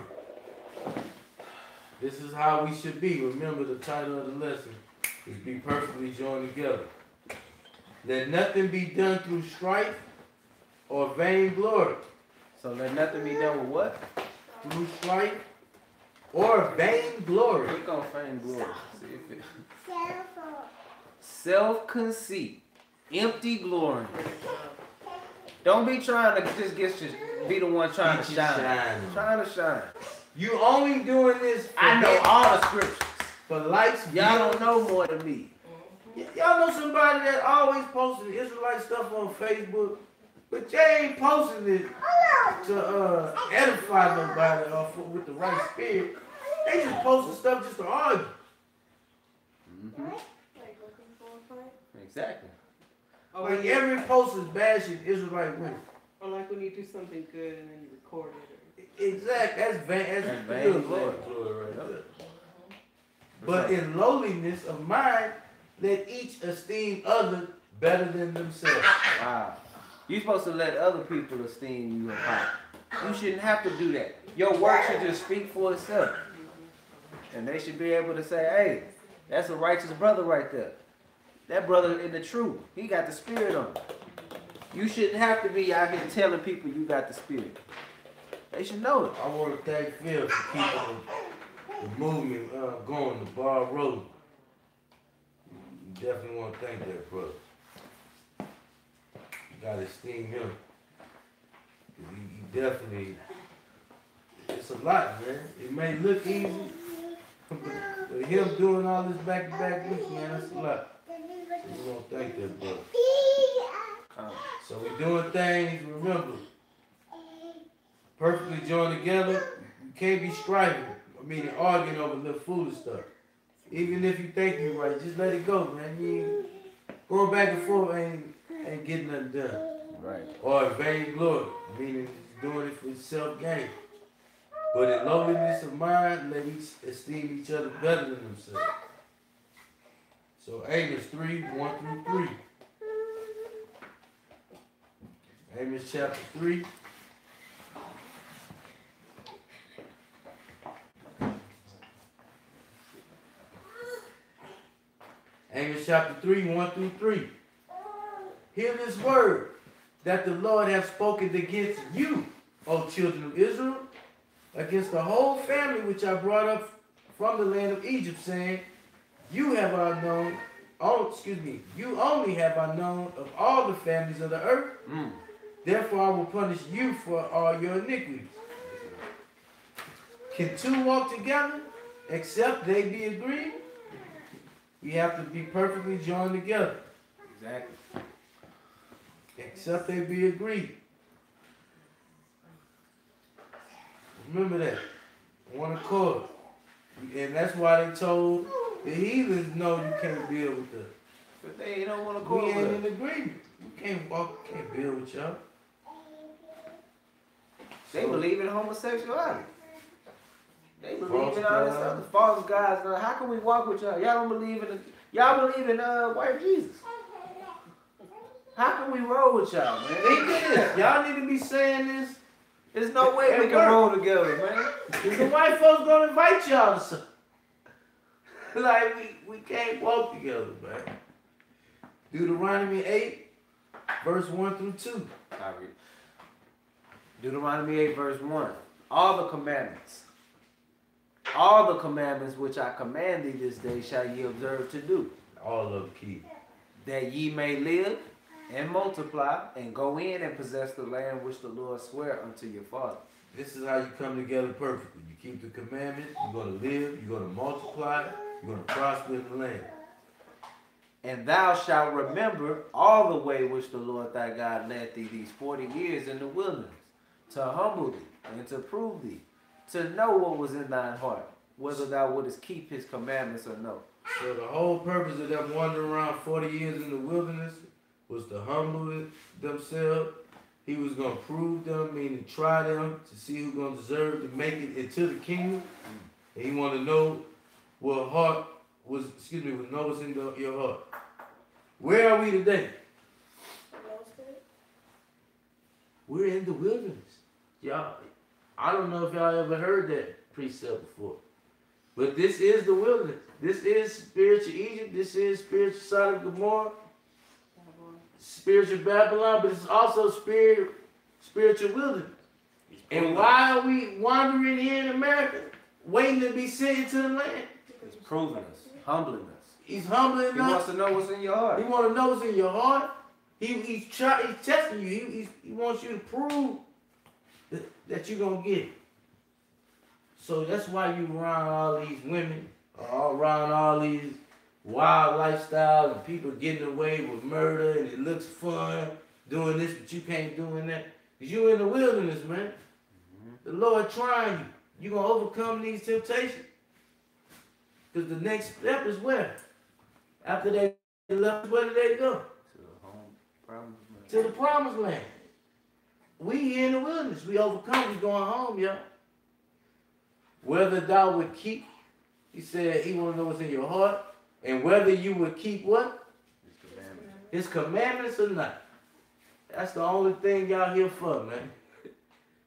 This is how we should be. Remember the title of the lesson is Be Perfectly Joined Together. Let nothing be done through strife or vainglory. So let nothing be done with what? Through strife or vainglory. Click on fame glory. See if it. Self-conceit. Empty glory. Don't be trying to just be the one trying to shine. Trying to shine. You only doing this for I know all the scriptures. for likes. Y'all don't know more than me. Y'all know somebody that always posting Israelite stuff on Facebook, but they ain't posting it to edify nobody or with the right spirit. They just posting stuff just to argue. Mm-hmm. Exactly. Like every post is bashing Israelite women. Or like when you do something good and then you record it. Exactly. That's vainglory. Right there. But in lowliness of mind, let each esteem others better than themselves. Wow. You're supposed to let other people esteem you and high. You shouldn't have to do that. Your work should just speak for itself. And they should be able to say, hey, that's a righteous brother right there. That brother in the truth. He got the spirit on him. You shouldn't have to be out here telling people you got the spirit. They should know it. I want to thank Phil for keeping the movement going, the bar rolling. You definitely want to thank that brother. You got to esteem him. He definitely, it's a lot, man. It may look easy, but him doing all this back-to-back weeks, man, that's a lot. We want to thank that brother. So we doing things, remember, perfectly joined together. You can't be striving, meaning arguing over little foolish stuff. Even if you think you're right, just let it go, man. You going back and forth ain't getting nothing done. Right. Or vainglory, meaning doing it for self-gain. But in lowliness of mind, let each esteem each other better than themselves. So Amos 3, 1 through 3. Amos chapter 3. Amos chapter 3, 1 through 3. Hear this word that the Lord hath spoken against you, O children of Israel, against the whole family which I brought up from the land of Egypt, saying, you only have I known of all the families of the earth. Therefore I will punish you for all your iniquities. Can two walk together except they be agreed? We have to be perfectly joined together. Exactly. Except they be agreed. Remember that. One accord. And that's why they told the heathens, no, you can't build with us. But they don't want to call We ain't it. in agreement. We can't walk, can't build with y'all. They believe in homosexuality. They believe False in all this God. other false gods. How can we walk with y'all? Y'all don't believe in y'all believe in white Jesus. How can we roll with y'all, man? Think of this. Y'all need to be saying this. There's no way At we can work. roll together, man. If the white folks gonna invite y'all to something. Like we can't walk together, man. Deuteronomy 8, verse 1 through 2. I read. Deuteronomy 8, verse 1. All the commandments which I command thee this day shall ye observe to do, All of them key. that ye may live and multiply and go in and possess the land which the Lord sware unto your father. This is how you come together perfectly. You keep the commandments, you're gonna live, you're gonna multiply, you're gonna prosper in the land. And thou shalt remember all the way which the Lord thy God led thee these 40 years in the wilderness, to humble thee and to prove thee, to know what was in thine heart, whether thou wouldest keep his commandments or no. So the whole purpose of them wandering around 40 years in the wilderness was to humble themselves. He was going to prove them, meaning try them to see who's going to deserve to make it into the kingdom. And he wanted to know what heart was, know what's in your heart. Where are we today? We're in the wilderness. Y'all, I don't know if y'all ever heard that precept before. But this is the wilderness. This is spiritual Egypt. This is spiritual Sodom and Gomorrah. spiritual Babylon, but it's also spiritual wilderness. And why are we wandering here in America, waiting to be sent into the land? He's proving us, humbling us. He's humbling He us. wants to know what's in your heart. He wants to know what's in your heart. He's testing you. He wants you to prove that you're going to get it. So that's why you around all these women, or around all these wild lifestyles, and people getting away with murder, and it looks fun doing this, but you can't doing that. Because you're in the wilderness, man. The Lord trying you. You're going to overcome these temptations. Because the next step is where? After they left, where did they go? To the home promised land. To the promised land. We here in the wilderness. We overcome. We going home, y'all. Whether thou would keep, he said he want to know what's in your heart. And whether you would keep what? His commandments. His commandments or not. That's the only thing y'all here for, man.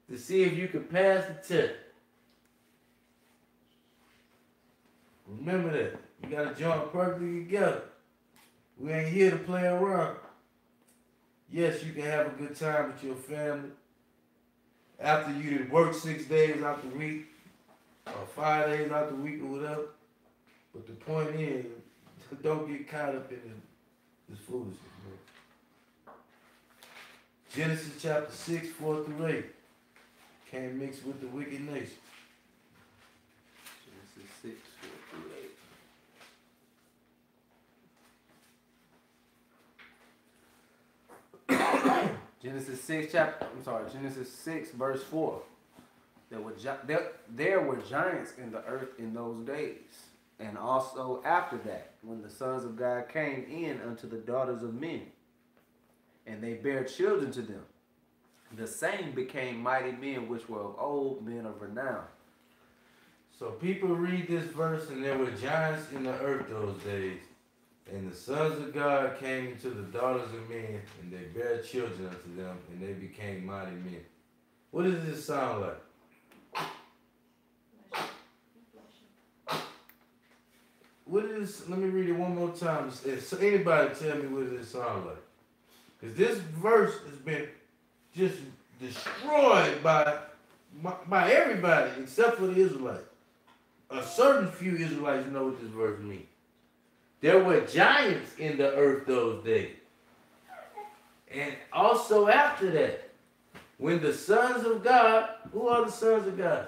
To see if you can pass the test. Remember that. You gotta join perfectly together. We ain't here to play around. Yes, you can have a good time with your family. After you did work 6 days out the week, or 5 days out the week or whatever. But the point is, don't get caught up in this foolishness, man. Genesis chapter 6, 4 through 8. Can't mix with the wicked nation. Genesis 6, 4 through 8. Genesis 6, verse 4. There were giants in the earth in those days, and also after that, when the sons of God came in unto the daughters of men, and they bare children to them. The same became mighty men which were of old, men of renown. So people read this verse, and there were giants in the earth those days, and the sons of God came into the daughters of men, and they bare children unto them, and they became mighty men. What does this sound like? What is? Let me read it one more time. So anybody tell me what does it sound like? Because this verse has been just destroyed by everybody except for the Israelites. A certain few Israelites know what this verse means. There were giants in the earth those days. And also after that, when the sons of God, who are the sons of God?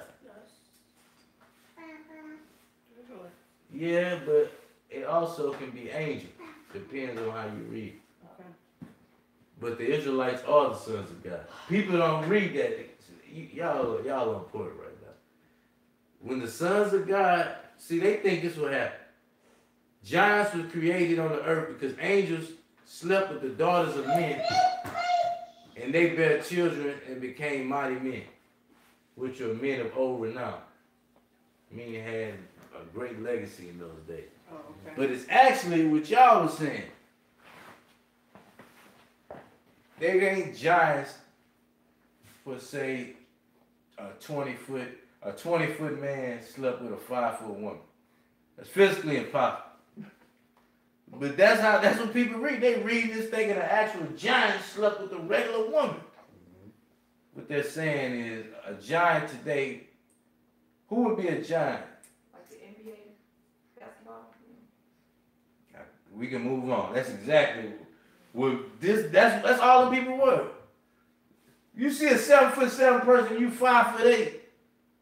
Yeah, but it also can be angels. Depends on how you read. Okay. But the Israelites are the sons of God. People don't read that. Y'all on point right now. When the sons of God, see, they think this will happen. Giants were created on the earth because angels slept with the daughters of men, and they bare children and became mighty men, which were men of old renown. Meaning had a great legacy in those days. Oh, okay. But it's actually what y'all was saying. They ain't giants for, say, a 20-foot man slept with a 5-foot woman. That's physically impossible. But that's what people read. They read this thinking an actual giant slept with a regular woman. What they're saying is a giant today, who would be a giant? Like the NBA basketball. We can move on. That's exactly what this. That's all the people were. You see a 7'7" person, you 5'8",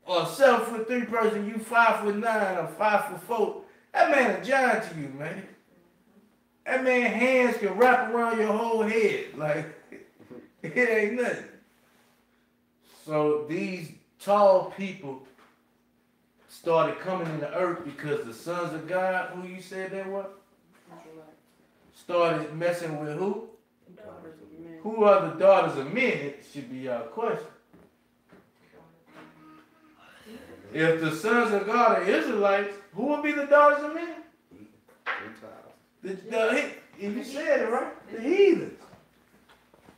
or a 7'3" person, you 5'9" or 5'4". That man a giant to you, man. That man's hands can wrap around your whole head like it ain't nothing. So these tall people started coming in the earth because the sons of God, who you said they were, started messing with who? Daughters of men. Who are the daughters of men? It should be your question. If the sons of God are Israelites, who would be the daughters of men? You said it right. The heathens.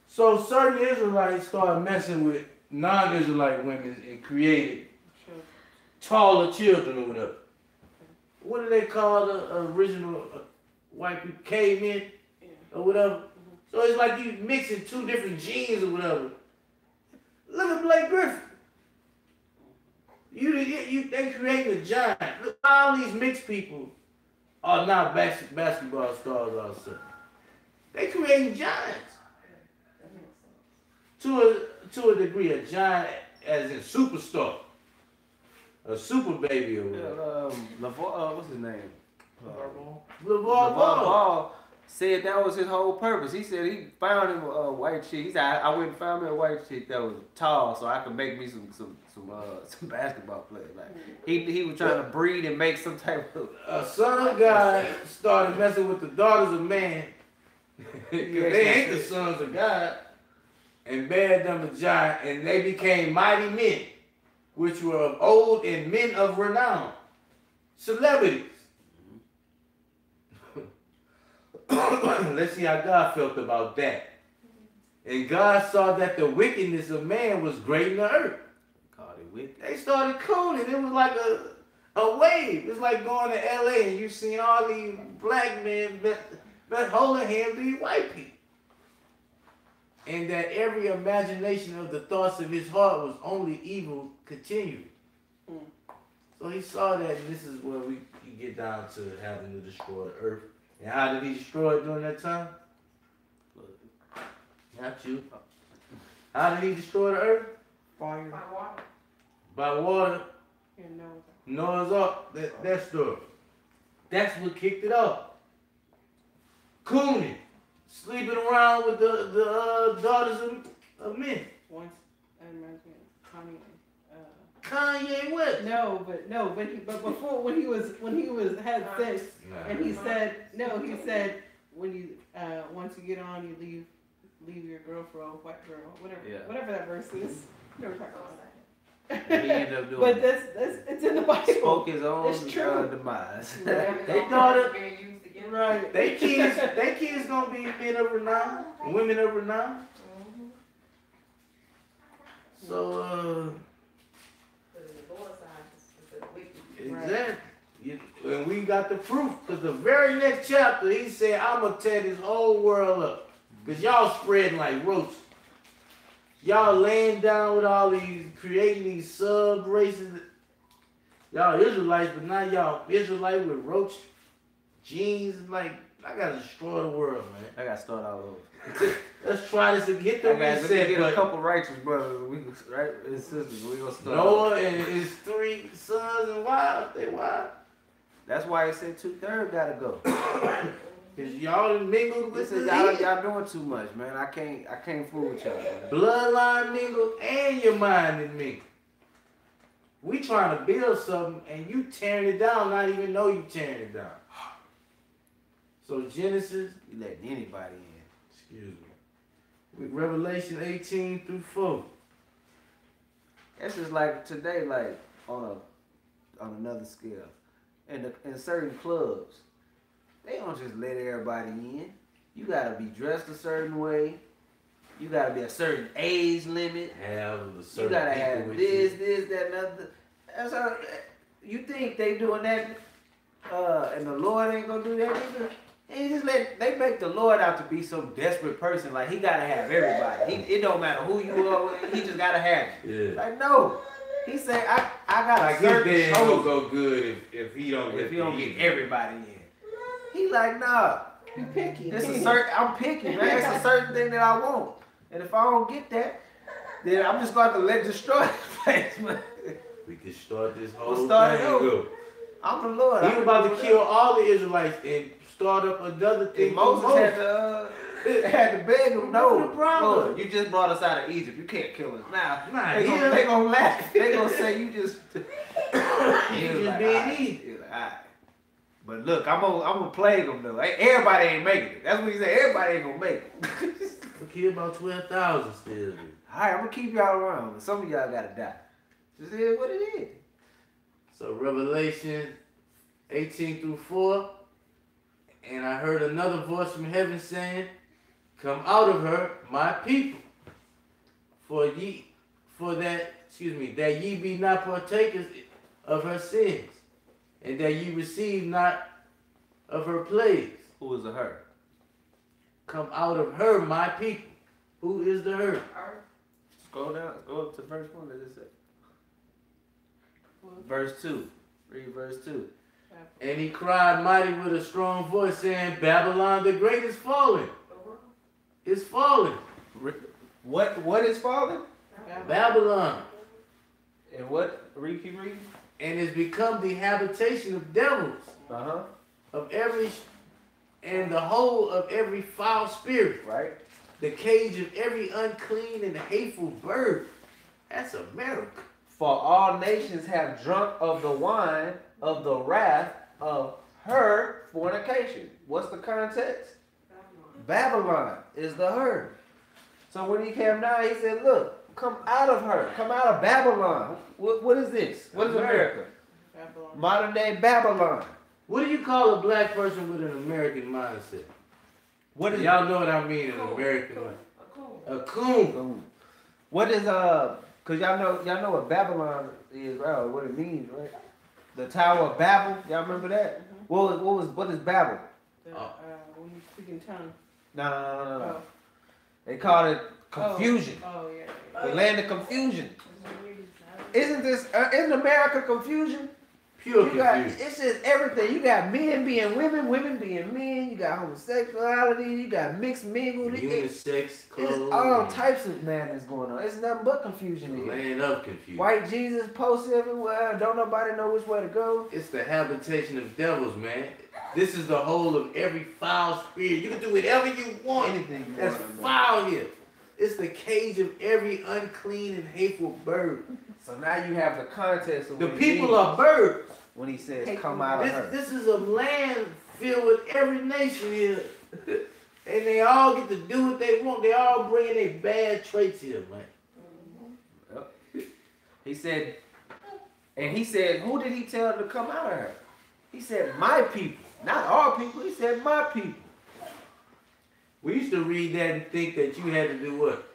So certain Israelites started messing with non-Israelite women and created taller children or whatever. What do they call the original white people? Cavemen or whatever. So it's like you mixing two different genes or whatever. Look at Blake Griffin. They creating a giant. Look, all these mixed people are not basketball stars all of a sudden. They creating giants. To a degree, a giant as in superstar. A super baby or whatever. What's his name? LeVar LeVar Ball. Ball said that was his whole purpose. He said he found him a white chick. He said I went and found me a white chick that was tall, so I could make me some basketball players. Like he was trying to breed and make some type of. A son of God started messing with the daughters of man. They ain't the sons of God, and bade them a giant, and they became mighty men, which were of old and men of renown, celebrities. Let's see how God felt about that. And God saw that the wickedness of man was great in the earth. Called it wicked. They started cooning. It was like a wave. It's like going to LA and you see all these black men but holding hands with these white people. And that every imagination of the thoughts of his heart was only evil continually. So he saw that, and this is where we get down to having to destroy the earth. And how did he destroy it during that time? Not you. How did he destroy the earth? Fire. By water. By water. And no. Noah's Ark. That story. That's what kicked it off. Cooning. Sleeping around with the daughters of men. Once, I imagine Kanye. Kanye West. But before when he had sex, and he said when you once you get on you leave your girl for a white girl, whatever that verse is. Never talk about that. And he ended up doing But it. that's it's in the Bible. Spoke his own It's true. demise. They thought it. Being used against Right. They kids gonna be men of renown, women of renown. So But in the Lord's side, it's a wicked. exactly. And we got the proof, because the very next chapter he said, I'm gonna tear this whole world up. Because y'all spreading like roaches. Y'all laying down with all these, creating these sub races. Y'all Israelites, but now y'all Israelite with roach genes. Like, I gotta destroy the world, man. I got to start all over. Let's try this and get the Let me reset get a button. couple righteous brothers, right? And sisters, we gonna start. Noah and his 3 sons and wives, they wild. That's why he said 2/3 gotta go. Cause y'all done mingled with Listen, the y'all doing too much, man. I can't fool with y'all. Man. bloodline mingled and your mind is mingled. We trying to build something and you tearing it down, not even know you tearing it down. So Genesis, You letting anybody in. excuse me, with Revelation 18 through 4. That's just like today, like on another scale. In certain clubs, they don't just let everybody in. You gotta be dressed a certain way. You gotta be a certain age limit. Have a You certain gotta people have with this, that, and other. That's how you think they doing that, and the Lord ain't gonna do that either. They just they make the Lord out to be some desperate person. Like he gotta have everybody. It don't matter who you are. He just gotta have you. Yeah. Like no, he said I got Like a his certain day ain't chosen. gonna go good if he don't If you don't get in. everybody in. He like, nah. You picky. It's a certain I'm picky, man. It's a certain thing that I want. And if I don't get that, then I'm just gonna have to let destroy the place, man. We can start this whole We'll start it thing over. up. I'm the Lord. He was about to kill all the Israelites and start up another thing. And Moses had to beg him, no, What's the problem? Lord, you just brought us out of Egypt. You can't kill us now. Nah, They gonna laugh. They gonna say you just He was just like, being "Alright." easy. He was like, "Alright." But look, I'm gonna plague them though. Everybody ain't making it. That's what he said. Everybody ain't gonna make it. We killed about 12,000 still. Alright, I'm gonna keep y'all around. But some of y'all gotta die. Just is what it is. So Revelation 18 through 4. And I heard another voice from heaven saying, come out of her, my people. That ye be not partakers of her sins, and that ye receive not of her plagues. Who is a her? come out of her, my people. Who is the her? Scroll down, go up to verse 1. What does it say? Verse 2. Read verse 2. And he cried mighty with a strong voice, saying, Babylon the great is fallen. It's fallen. What is fallen? Babylon. And what? Keep reading. And it's become the habitation of devils, of every, and the hole of every foul spirit, right? The cage of every unclean and hateful bird. That's America. For all nations have drunk of the wine of the wrath of her fornication. What's the context? Babylon is the her. So when he came down, he said, look, come out of her. Come out of Babylon. What is this? What is America? Babylon. Modern day Babylon. What do you call a black person with an American mindset? What is y'all know what I mean, an American mindset? A coon. What is cause y'all know what Babylon is, right? What it means, right? The Tower of Babel. Y'all remember that? What is Babel? When you speak in tongues. No. Oh. They call it confusion. Oh yeah. The land of confusion. Isn't America confusion? Pure confusion. confusion. It's just everything. You got men being women, women being men. You got homosexuality. You got mixed mingled. Unisex clothes. It's all types of madness going on. It's nothing but confusion here. Land of confusion. White Jesus posts everywhere. Don't nobody know which way to go. It's the habitation of devils, man. This is the whole of every foul spirit. You can do whatever you want. Anything you That's want, foul here. It's the cage of every unclean and hateful bird. So now you have the context of the what people are birds. When he says, come out of her. This is a land filled with every nation here. And they all get to do what they want. They all bring their bad traits here, man. Yep. He said, who did he tell to come out of her? He said, my people. Not our people. He said, my people. We used to read that and think that you had to do what?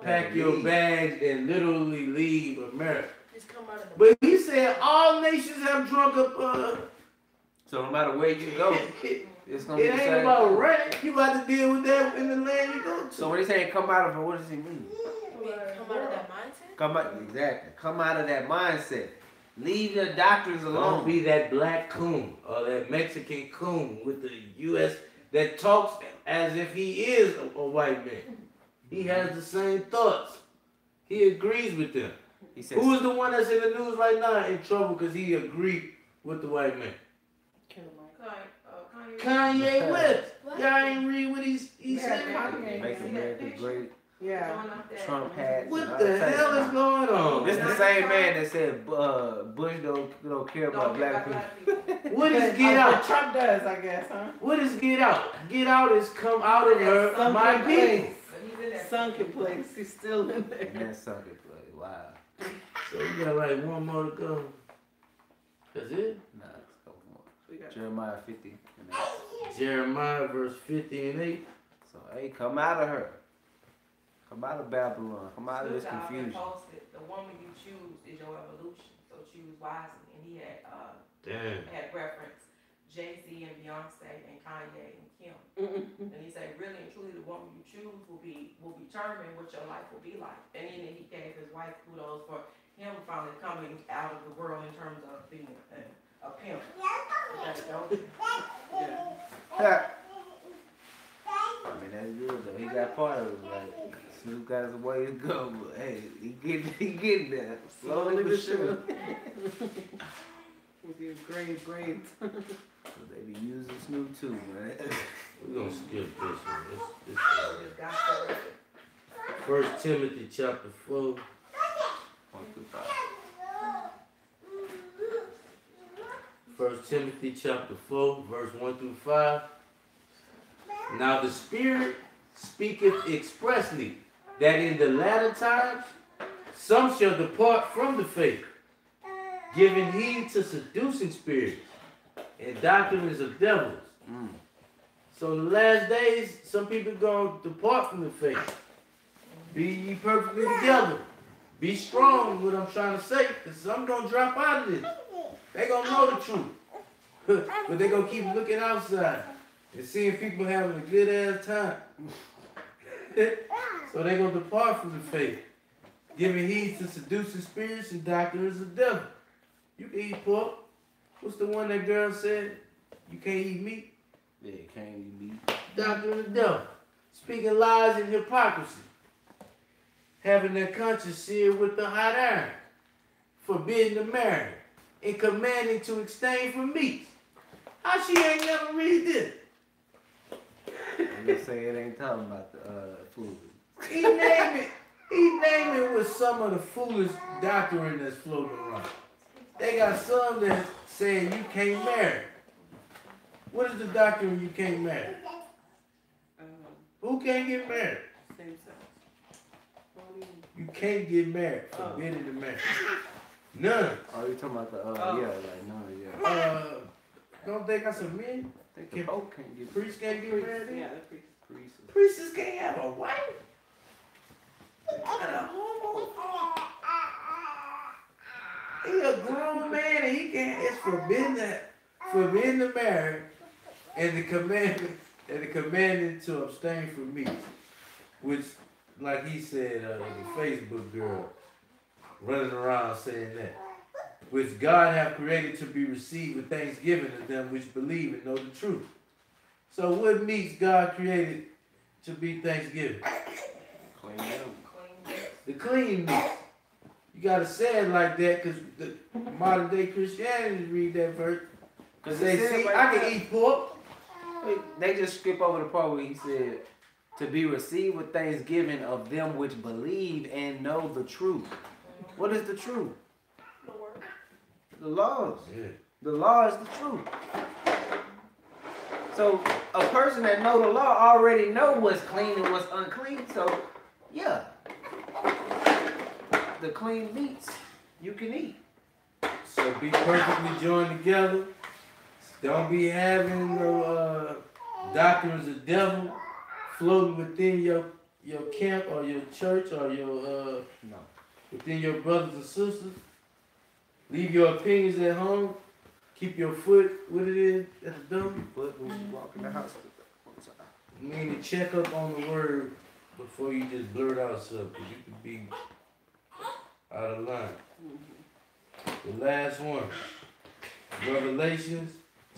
Pack your bags and literally leave America. But he said all nations have drunk up. So no matter where you go, it's gonna be the same. It ain't about rent. You got to deal with that in the land you go to. So when he saying come out of her, what does he mean? Come out of that mindset? Exactly. Come out of that mindset. Leave your doctrines alone. Don't be that black coon or that Mexican coon with the U.S. that talks as if he is a white man. He has the same thoughts. He agrees with them. He says, who is the one that's in the news right now in trouble because he agreed with the white man? Kanye West. Y'all ain't read what he said? Make America great. Yeah. Trump hats. What the hell is going on? This is the same man that said Bush don't care about black people. What is get out? Trump does, I guess, huh? What is get out? Get out is come out of her, my people. Sunken place. He's still in there. That sunken place. Wow. So you got like one more to go. That's it? Nah, let's go more. Jeremiah 50 and 8. Jeremiah verse 50 and 8. So hey, come out of her. Come out of Babylon. Come out of this confusion. The woman you choose is your evolution. So choose wisely. And he had reference Jay-Z and Beyonce and Kanye and Kim. And he said, really and truly, the woman you choose will determine what your life will be like. And then he gave his wife kudos for him finally coming out of the world in terms of being a pimp. I mean, that's good though. He got part of it. Like Snoop got his way to go, but hey, he getting there slowly but sure. With your braids. They be using Snoop too, man. We're gonna skip this one. 1 Timothy chapter 4. 1 through 5. 1 Timothy chapter 4, verse 1 through 5. Now the Spirit speaketh expressly that in the latter times some shall depart from the faith, giving heed to seducing spirits and doctrines of devils. So in the last days, some people going to depart from the faith. Be ye perfectly together. Be strong, what I'm trying to say, because some going to drop out of this. They going to know the truth. But they going to keep looking outside and seeing people having a good ass time. So they gonna depart from the faith, giving heed to seducing spirits and doctrines of the devil. You can eat pork. What's the one that girl said? You can't eat meat? Yeah, you can't eat meat. Doctrine of the devil. Speaking lies and hypocrisy. Having their conscience seared with the hot iron. Forbidding to marry. And commanding to abstain from meats. How she ain't never read this? I'm just saying it ain't talking about the food. He named it with some of the foolish doctrine that's floating around. They got some that saying you can't marry. What is the doctrine you can't marry? Who can't get married? Same sex. You can't get married. Forbidden to marry. None. Oh, you talking about the yeah, like no, yeah. Don't they got some men? I think the Pope can't get Priests can't get married? Yeah, the priest. Priests can't have a wife. And a homo. He a grown man and he can't. It's forbidden to marry, and the commandment to abstain from meat, which, like he said, the Facebook girl running around saying that, which God hath created to be received with thanksgiving of them which believe and know the truth. So what meats God created to be thanksgiving? clean them. The clean meats. You gotta say it like that because the modern day Christianity read that verse. Because they see, I can eat pork. They just skip over the part where he said, to be received with thanksgiving of them which believe and know the truth. What is the truth? The laws. Yeah. The law is the truth. So a person that know the law already know what's clean and what's unclean. So yeah, the clean meats you can eat. So be perfectly joined together. Don't be having no doctrines of devil floating within your camp or your church or your within your brothers and sisters. Leave your opinions at home. Keep your foot, what it is, at the door. Foot when you walk in the house. Meaning check up on the word before you just blurt out stuff, because you could be out of line. The last one, Revelations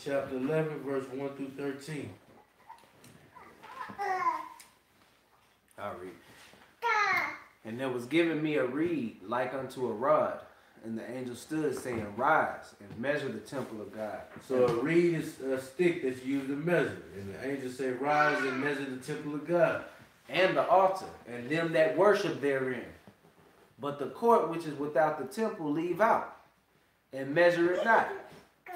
chapter 11, verse 1 through 13. I'll read. And there was given me a reed like unto a rod, and the angel stood saying, rise and measure the temple of God. So a reed is a stick that's used to measure. And the angel said, rise and measure the temple of God. And the altar, and them that worship therein. But the court which is without the temple leave out, and measure it not,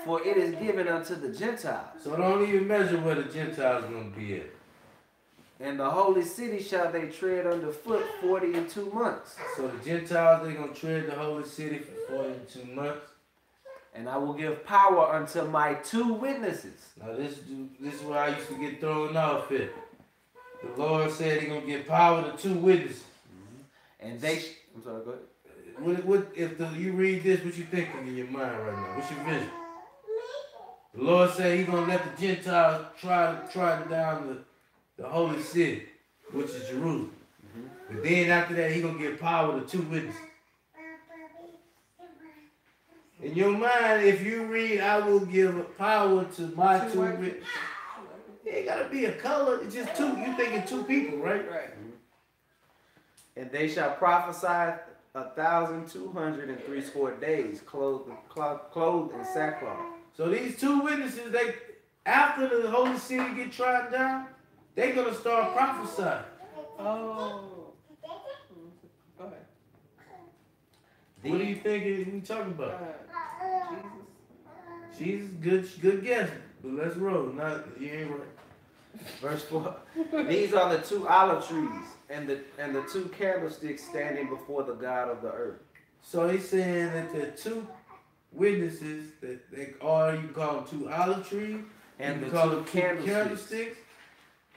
for it is given unto the Gentiles. So don't even measure where the Gentiles are going to be at. And the holy city shall they tread underfoot 42 months. So the Gentiles, they're going to tread the holy city for 42 months. And I will give power unto my 2 witnesses. Now this is where I used to get thrown off at. The Lord said He's going to give power to 2 witnesses. And they... I'm sorry, go ahead. What if you read this, what you thinking in your mind right now? What's your vision? The Lord said He's going to let the Gentiles try down the holy city, which is Jerusalem. But then after that, He's going to give power to 2 witnesses. In your mind, if you read, I will give power to my 2 witnesses. It ain't got to be a color. It's just 2. You're thinking 2 people, right? Right. And they shall prophesy 1,260 days, clothed in sackcloth. So these 2 witnesses, they after the holy city get trodden down, they're gonna start prophesying. Oh. Go ahead. What do you think we talking about? Jesus. Jesus, good guess, but let's roll. Not you ain't right. Verse 4. These are the 2 olive trees and the 2 candlesticks standing before the God of the earth. So he's saying that the 2 witnesses that they are, you can call them 2 olive trees, And you the can call 2 them candlesticks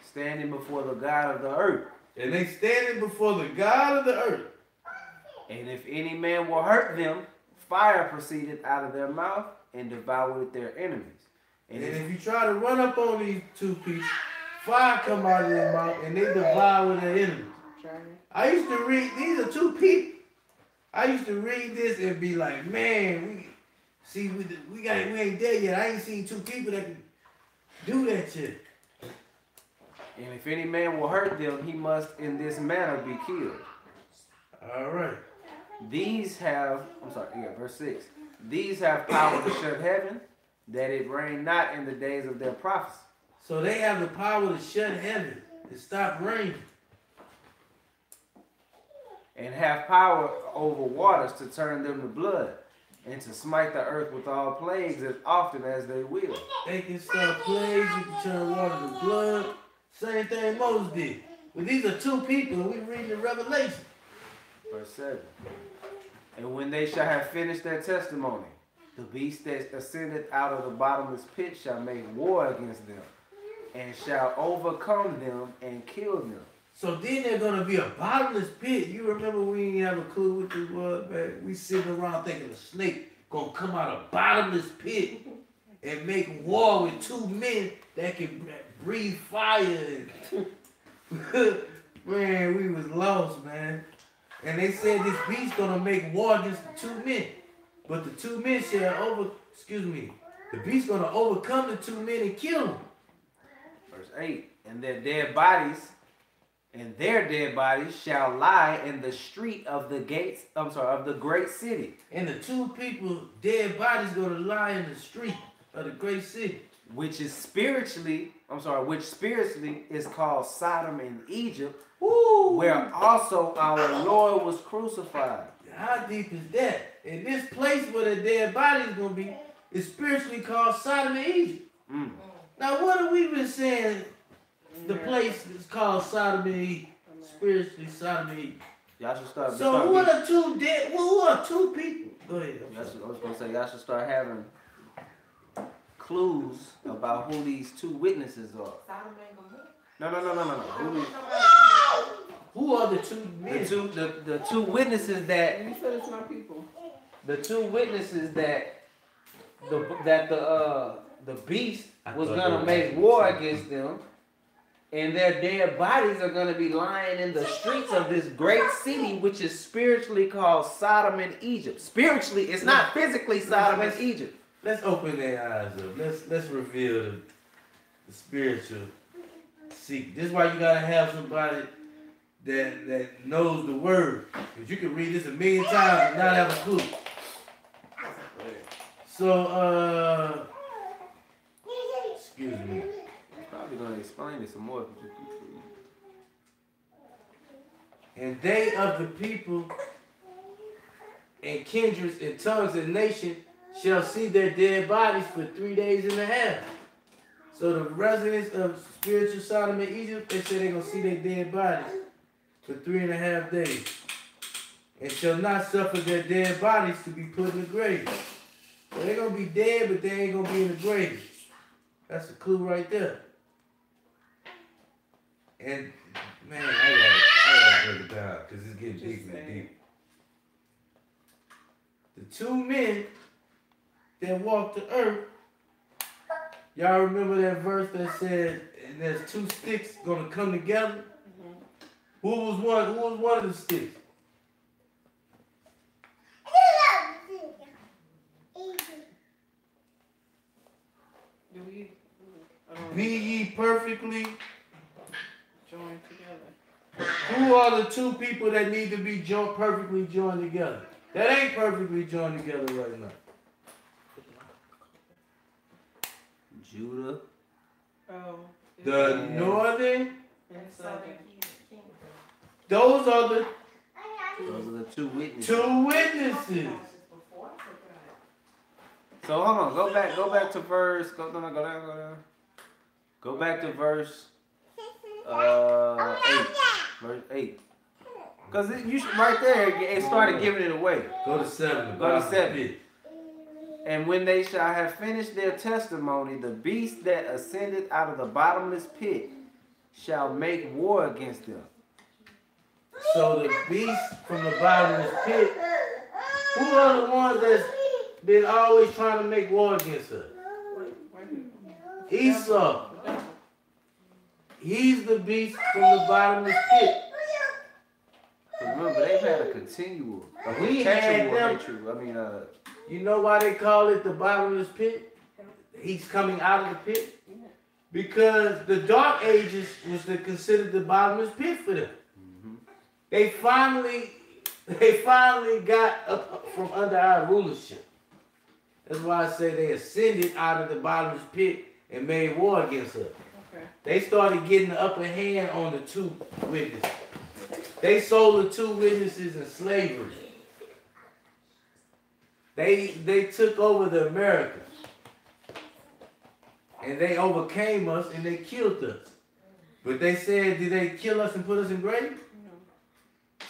standing before the God of the earth. and they standing before the God of the earth. And if any man will hurt them, fire proceeded out of their mouth and devoured their enemies. And if you try to run up on these two people, fire come out of their mouth and they devour their enemies. I used to read, these are two people. I used to read this and be like, man, we ain't dead yet. I ain't seen two people that can do that shit. And if any man will hurt them, he must in this manner be killed. All right. Verse 6. These have power to shut heaven, that it rain not in the days of their prophecy. So they have the power to shut heaven and stop rain. And have power over waters to turn them to blood, and to smite the earth with all plagues as often as they will. They can start plagues, you can turn water to blood. Same thing Moses did. But these are two people, and we read the Revelation. Verse 7. And when they shall have finished their testimony, the beast that ascended out of the bottomless pit shall make war against them, and shall overcome them and kill them. So then there's going to be a bottomless pit. You remember we didn't have a clue what this was, man? We sitting around thinking a snake going to come out of a bottomless pit and make war with two men that can breathe fire. Man, we was lost, man. And they said this beast going to make war against the two men. But the two men shall the beast going to overcome the two men and kill them. Verse 8. And their dead bodies shall lie in the street of the gates, of the great city. And the two people, dead bodies going to lie in the street of the great city. Which spiritually is called Sodom and Egypt, where also our Lord was crucified. How deep is that? And this place where the dead body is going to be is spiritually called Sodom and Egypt. Mm. Now, what have we been saying? The place is called Sodom and Egypt. Spiritually Sodom and Egypt. Y'all should start. So who are two dead? Who are two people? Go ahead. I was going to say y'all should start having clues about who these two witnesses are. No. Who are the two men? The two witnesses that. You said it's my people. The two witnesses that the beast was gonna make war against them, and their dead bodies are gonna be lying in the streets of this great city, which is spiritually called Sodom and Egypt. Spiritually, it's not physically Sodom and Egypt. Let's open their eyes up. Let's reveal the spiritual secret. This is why you gotta have somebody that knows the word. Because you can read this a million times and not have a clue. So, excuse me. I'm probably going to explain it some more. And they of the people and kindreds and tongues and nations shall see their dead bodies for 3 days and a half. So the residents of spiritual Sodom and Egypt, they say they're going to see their dead bodies for 3.5 days. And shall not suffer their dead bodies to be put in the grave. So they're going to be dead, but they ain't going to be in the grave. That's the clue right there. And, man, I gotta break it down because it's getting deeper and deeper. The two men that walked the earth, y'all remember that verse that said, and there's two sticks going to come together? Mm-hmm. Who was one of the sticks? Be ye perfectly joined together. Who are the two people that need to be perfectly joined together? That ain't perfectly joined together right now. Judah. Oh. The northern And southern. Those are the two witnesses. Two witnesses. So hold on, go back to verse. Go down. Go back to verse 8. Verse 8. Because right there, it started giving it away. Go to 7. Go to 7. And when they shall have finished their testimony, the beast that ascended out of the bottomless pit shall make war against them. So the beast from the bottomless pit, who are the ones that's been always trying to make war against us? Esau. He's the beast from the bottomless pit. Remember, they've had a continual, We had them. hatred. I mean, You know why they call it the bottomless pit? He's coming out of the pit? Because the Dark Ages was considered the bottomless pit for them. They finally got up from under our rulership. That's why I say they ascended out of the bottomless pit and made war against us. Okay. They started getting the upper hand on the two witnesses. They sold the two witnesses in slavery. They took over the Americas. And they overcame us and they killed us. But they said, did they kill us and put us in graves? No.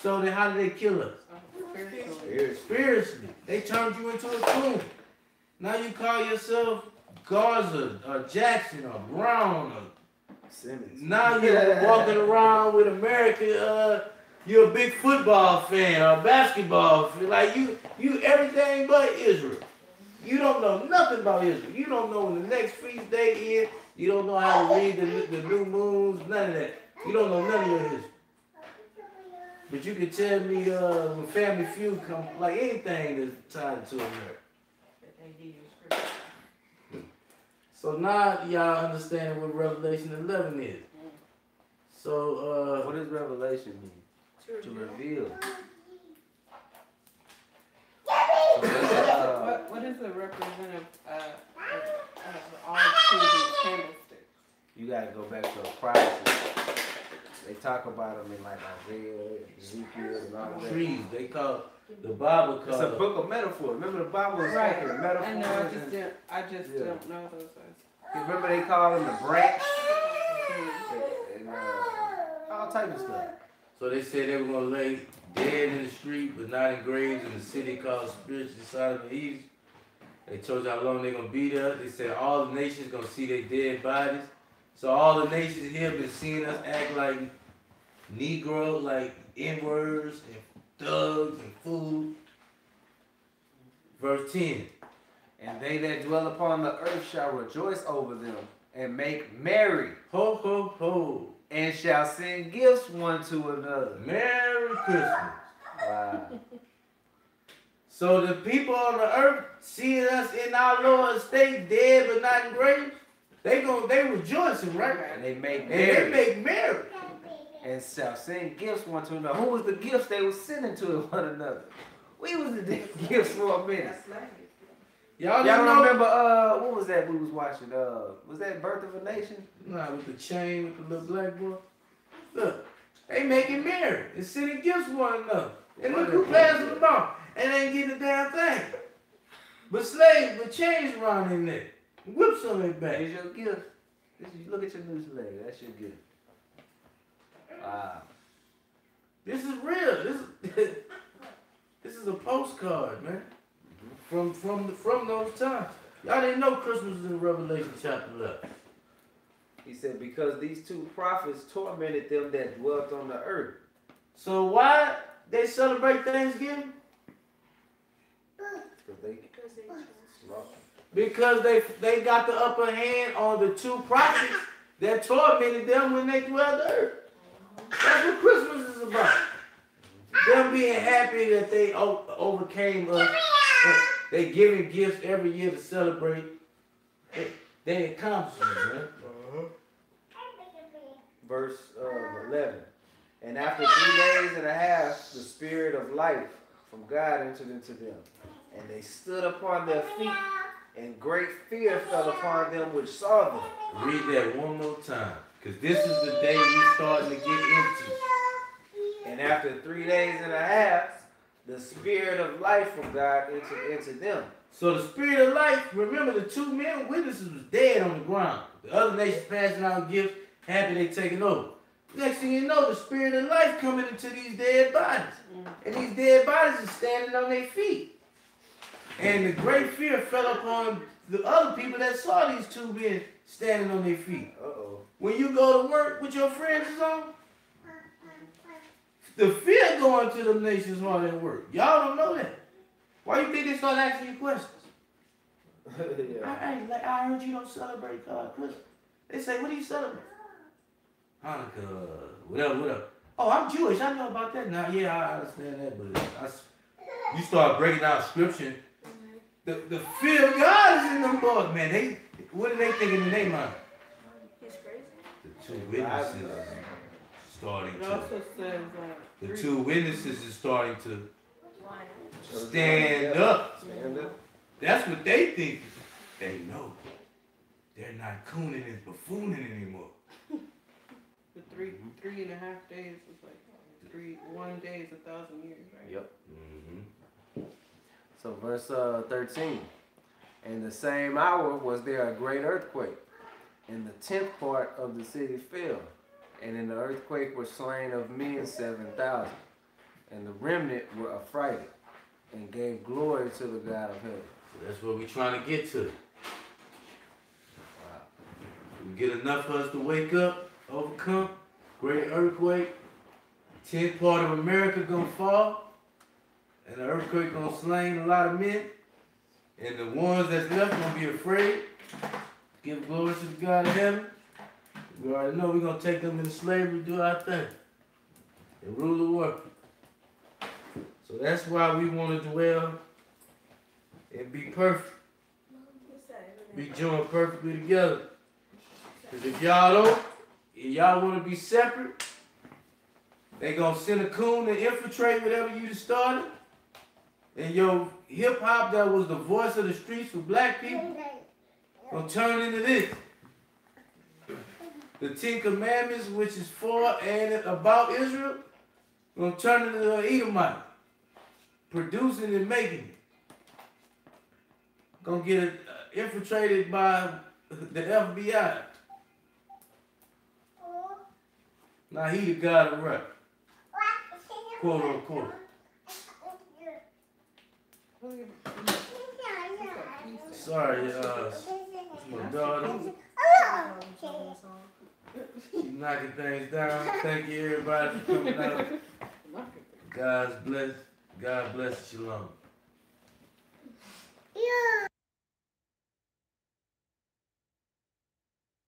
So then how did they kill us? Spiritually. Spiritually. They turned you into a tomb. Now you call yourself Garza or Jackson or Brown or Simmons. now you're walking around with America, you're a big football fan or basketball fan. Like you everything but Israel. You don't know nothing about Israel. You don't know when the next feast day is. You don't know how to read the new moons, none of that. You don't know none of your history. But you can tell me when Family Feud come, like anything that's tied to America. So now y'all understand what Revelation 11 is. So what does Revelation mean? To reveal. What is the representative of all choosing candlesticks? You gotta go back to the prophecy. They talk about them in like Isaiah, Ezekiel, and all that. trees, they call the Bible It's a called. book of metaphor. Remember the Bible is Right. like a metaphor. I know. I just Yeah. don't know those guys. Remember they call them the branch and all type of stuff. So they said they were gonna lay dead in the street, but not in graves in the city called spiritually Sodom and Egypt. They told you how long they're gonna be there. They said all the nations gonna see their dead bodies. So all the nations here been seeing us act like Negroes, like N-words and thugs and fools. Verse 10. And they that dwell upon the earth shall rejoice over them and make merry, Ho, ho, ho. and shall send gifts one to another. Merry Christmas. Wow. So the people on the earth seeing us in our Lord's state, dead but not in graves, they rejoicing, right? And they make And merry. they make merry. And shall send gifts one to another. Who was the gifts they were sending to one another? We was the gifts for a minute. Y'all Y'all don't don't know? remember what was that we was watching? Was that Birth of a Nation? Nah, with the chain with the little black boy. Look, they making merry and sending gifts to one another. And look who passing them off. And they ain't getting a damn thing. But slaves with chains around their neck. Whips on their back. Here's your gift. Look at your new slave. That's your gift. Wow. This is real. This is a postcard, man. From those times. Y'all didn't know Christmas was in Revelation chapter 11. He said, because these two prophets tormented them that dwelt on the earth. So why they celebrate Thanksgiving? Because they got the upper hand on the two prophets that tormented them when they dwelled the earth. That's what Christmas is about. Them being happy that they overcame us. They giving gifts every year to celebrate. They accomplishments, man. Verse 11. And after 3 days and a half, the spirit of life from God entered into them. And they stood upon their feet, and great fear fell upon them which saw them. Read that one more time. Because this is the day we starting to get into. And after 3 days and a half, the spirit of life from God entered into them. So the spirit of life, remember the two men witnesses was dead on the ground. The other nations passing out gifts, happy they taking over. Next thing you know, the spirit of life coming into these dead bodies. And these dead bodies are standing on their feet. And the great fear fell upon the other people that saw these two men standing on their feet. Uh-oh. When you go to work with your friends or something, the fear going to them nations while they work. Y'all don't know that. Why you think they start asking you questions? I heard you don't celebrate Christmas. They say, what do you celebrate? Hanukkah, whatever. Oh, I'm Jewish. I know about that now. Yeah, I understand that, but you start breaking down scripture. The fear of God is in them boys, man. What are they thinking in their mind? He's crazy. The two witnesses is starting It to. also says The two witnesses is starting to stand up. That's what they think. They know. They're not cooning and buffooning anymore. the 3.5 days is like 1 day is 1,000 years, right? Yep. Mm-hmm. So verse 13. In the same hour was there a great earthquake, and the 10th part of the city fell. And in the earthquake were slain of men 7,000. And the remnant were affrighted, and gave glory to the God of heaven. So that's what we're trying to get to. We get enough of us to wake up, overcome, great earthquake, 10th part of America gonna fall, and the earthquake gonna slain a lot of men, and the ones that's left gonna be afraid, give glory to the God of heaven. We already know we're gonna take them into slavery, do our thing, and rule the world. So that's why we want to dwell and be perfect, be joined perfectly together. Because if y'all want to be separate, they gonna send a coon to infiltrate whatever you just started. And your hip hop that was the voice of the streets for black people gonna turn into this. The 10 Commandments, which is for and about Israel, gonna turn into an Edomite. Producing and making it. Gonna get infiltrated by the FBI. Now he the God of rap. Quote unquote. Sorry, it's my daughter. She's knocking things down. Thank you everybody for coming out. God bless. Shalom.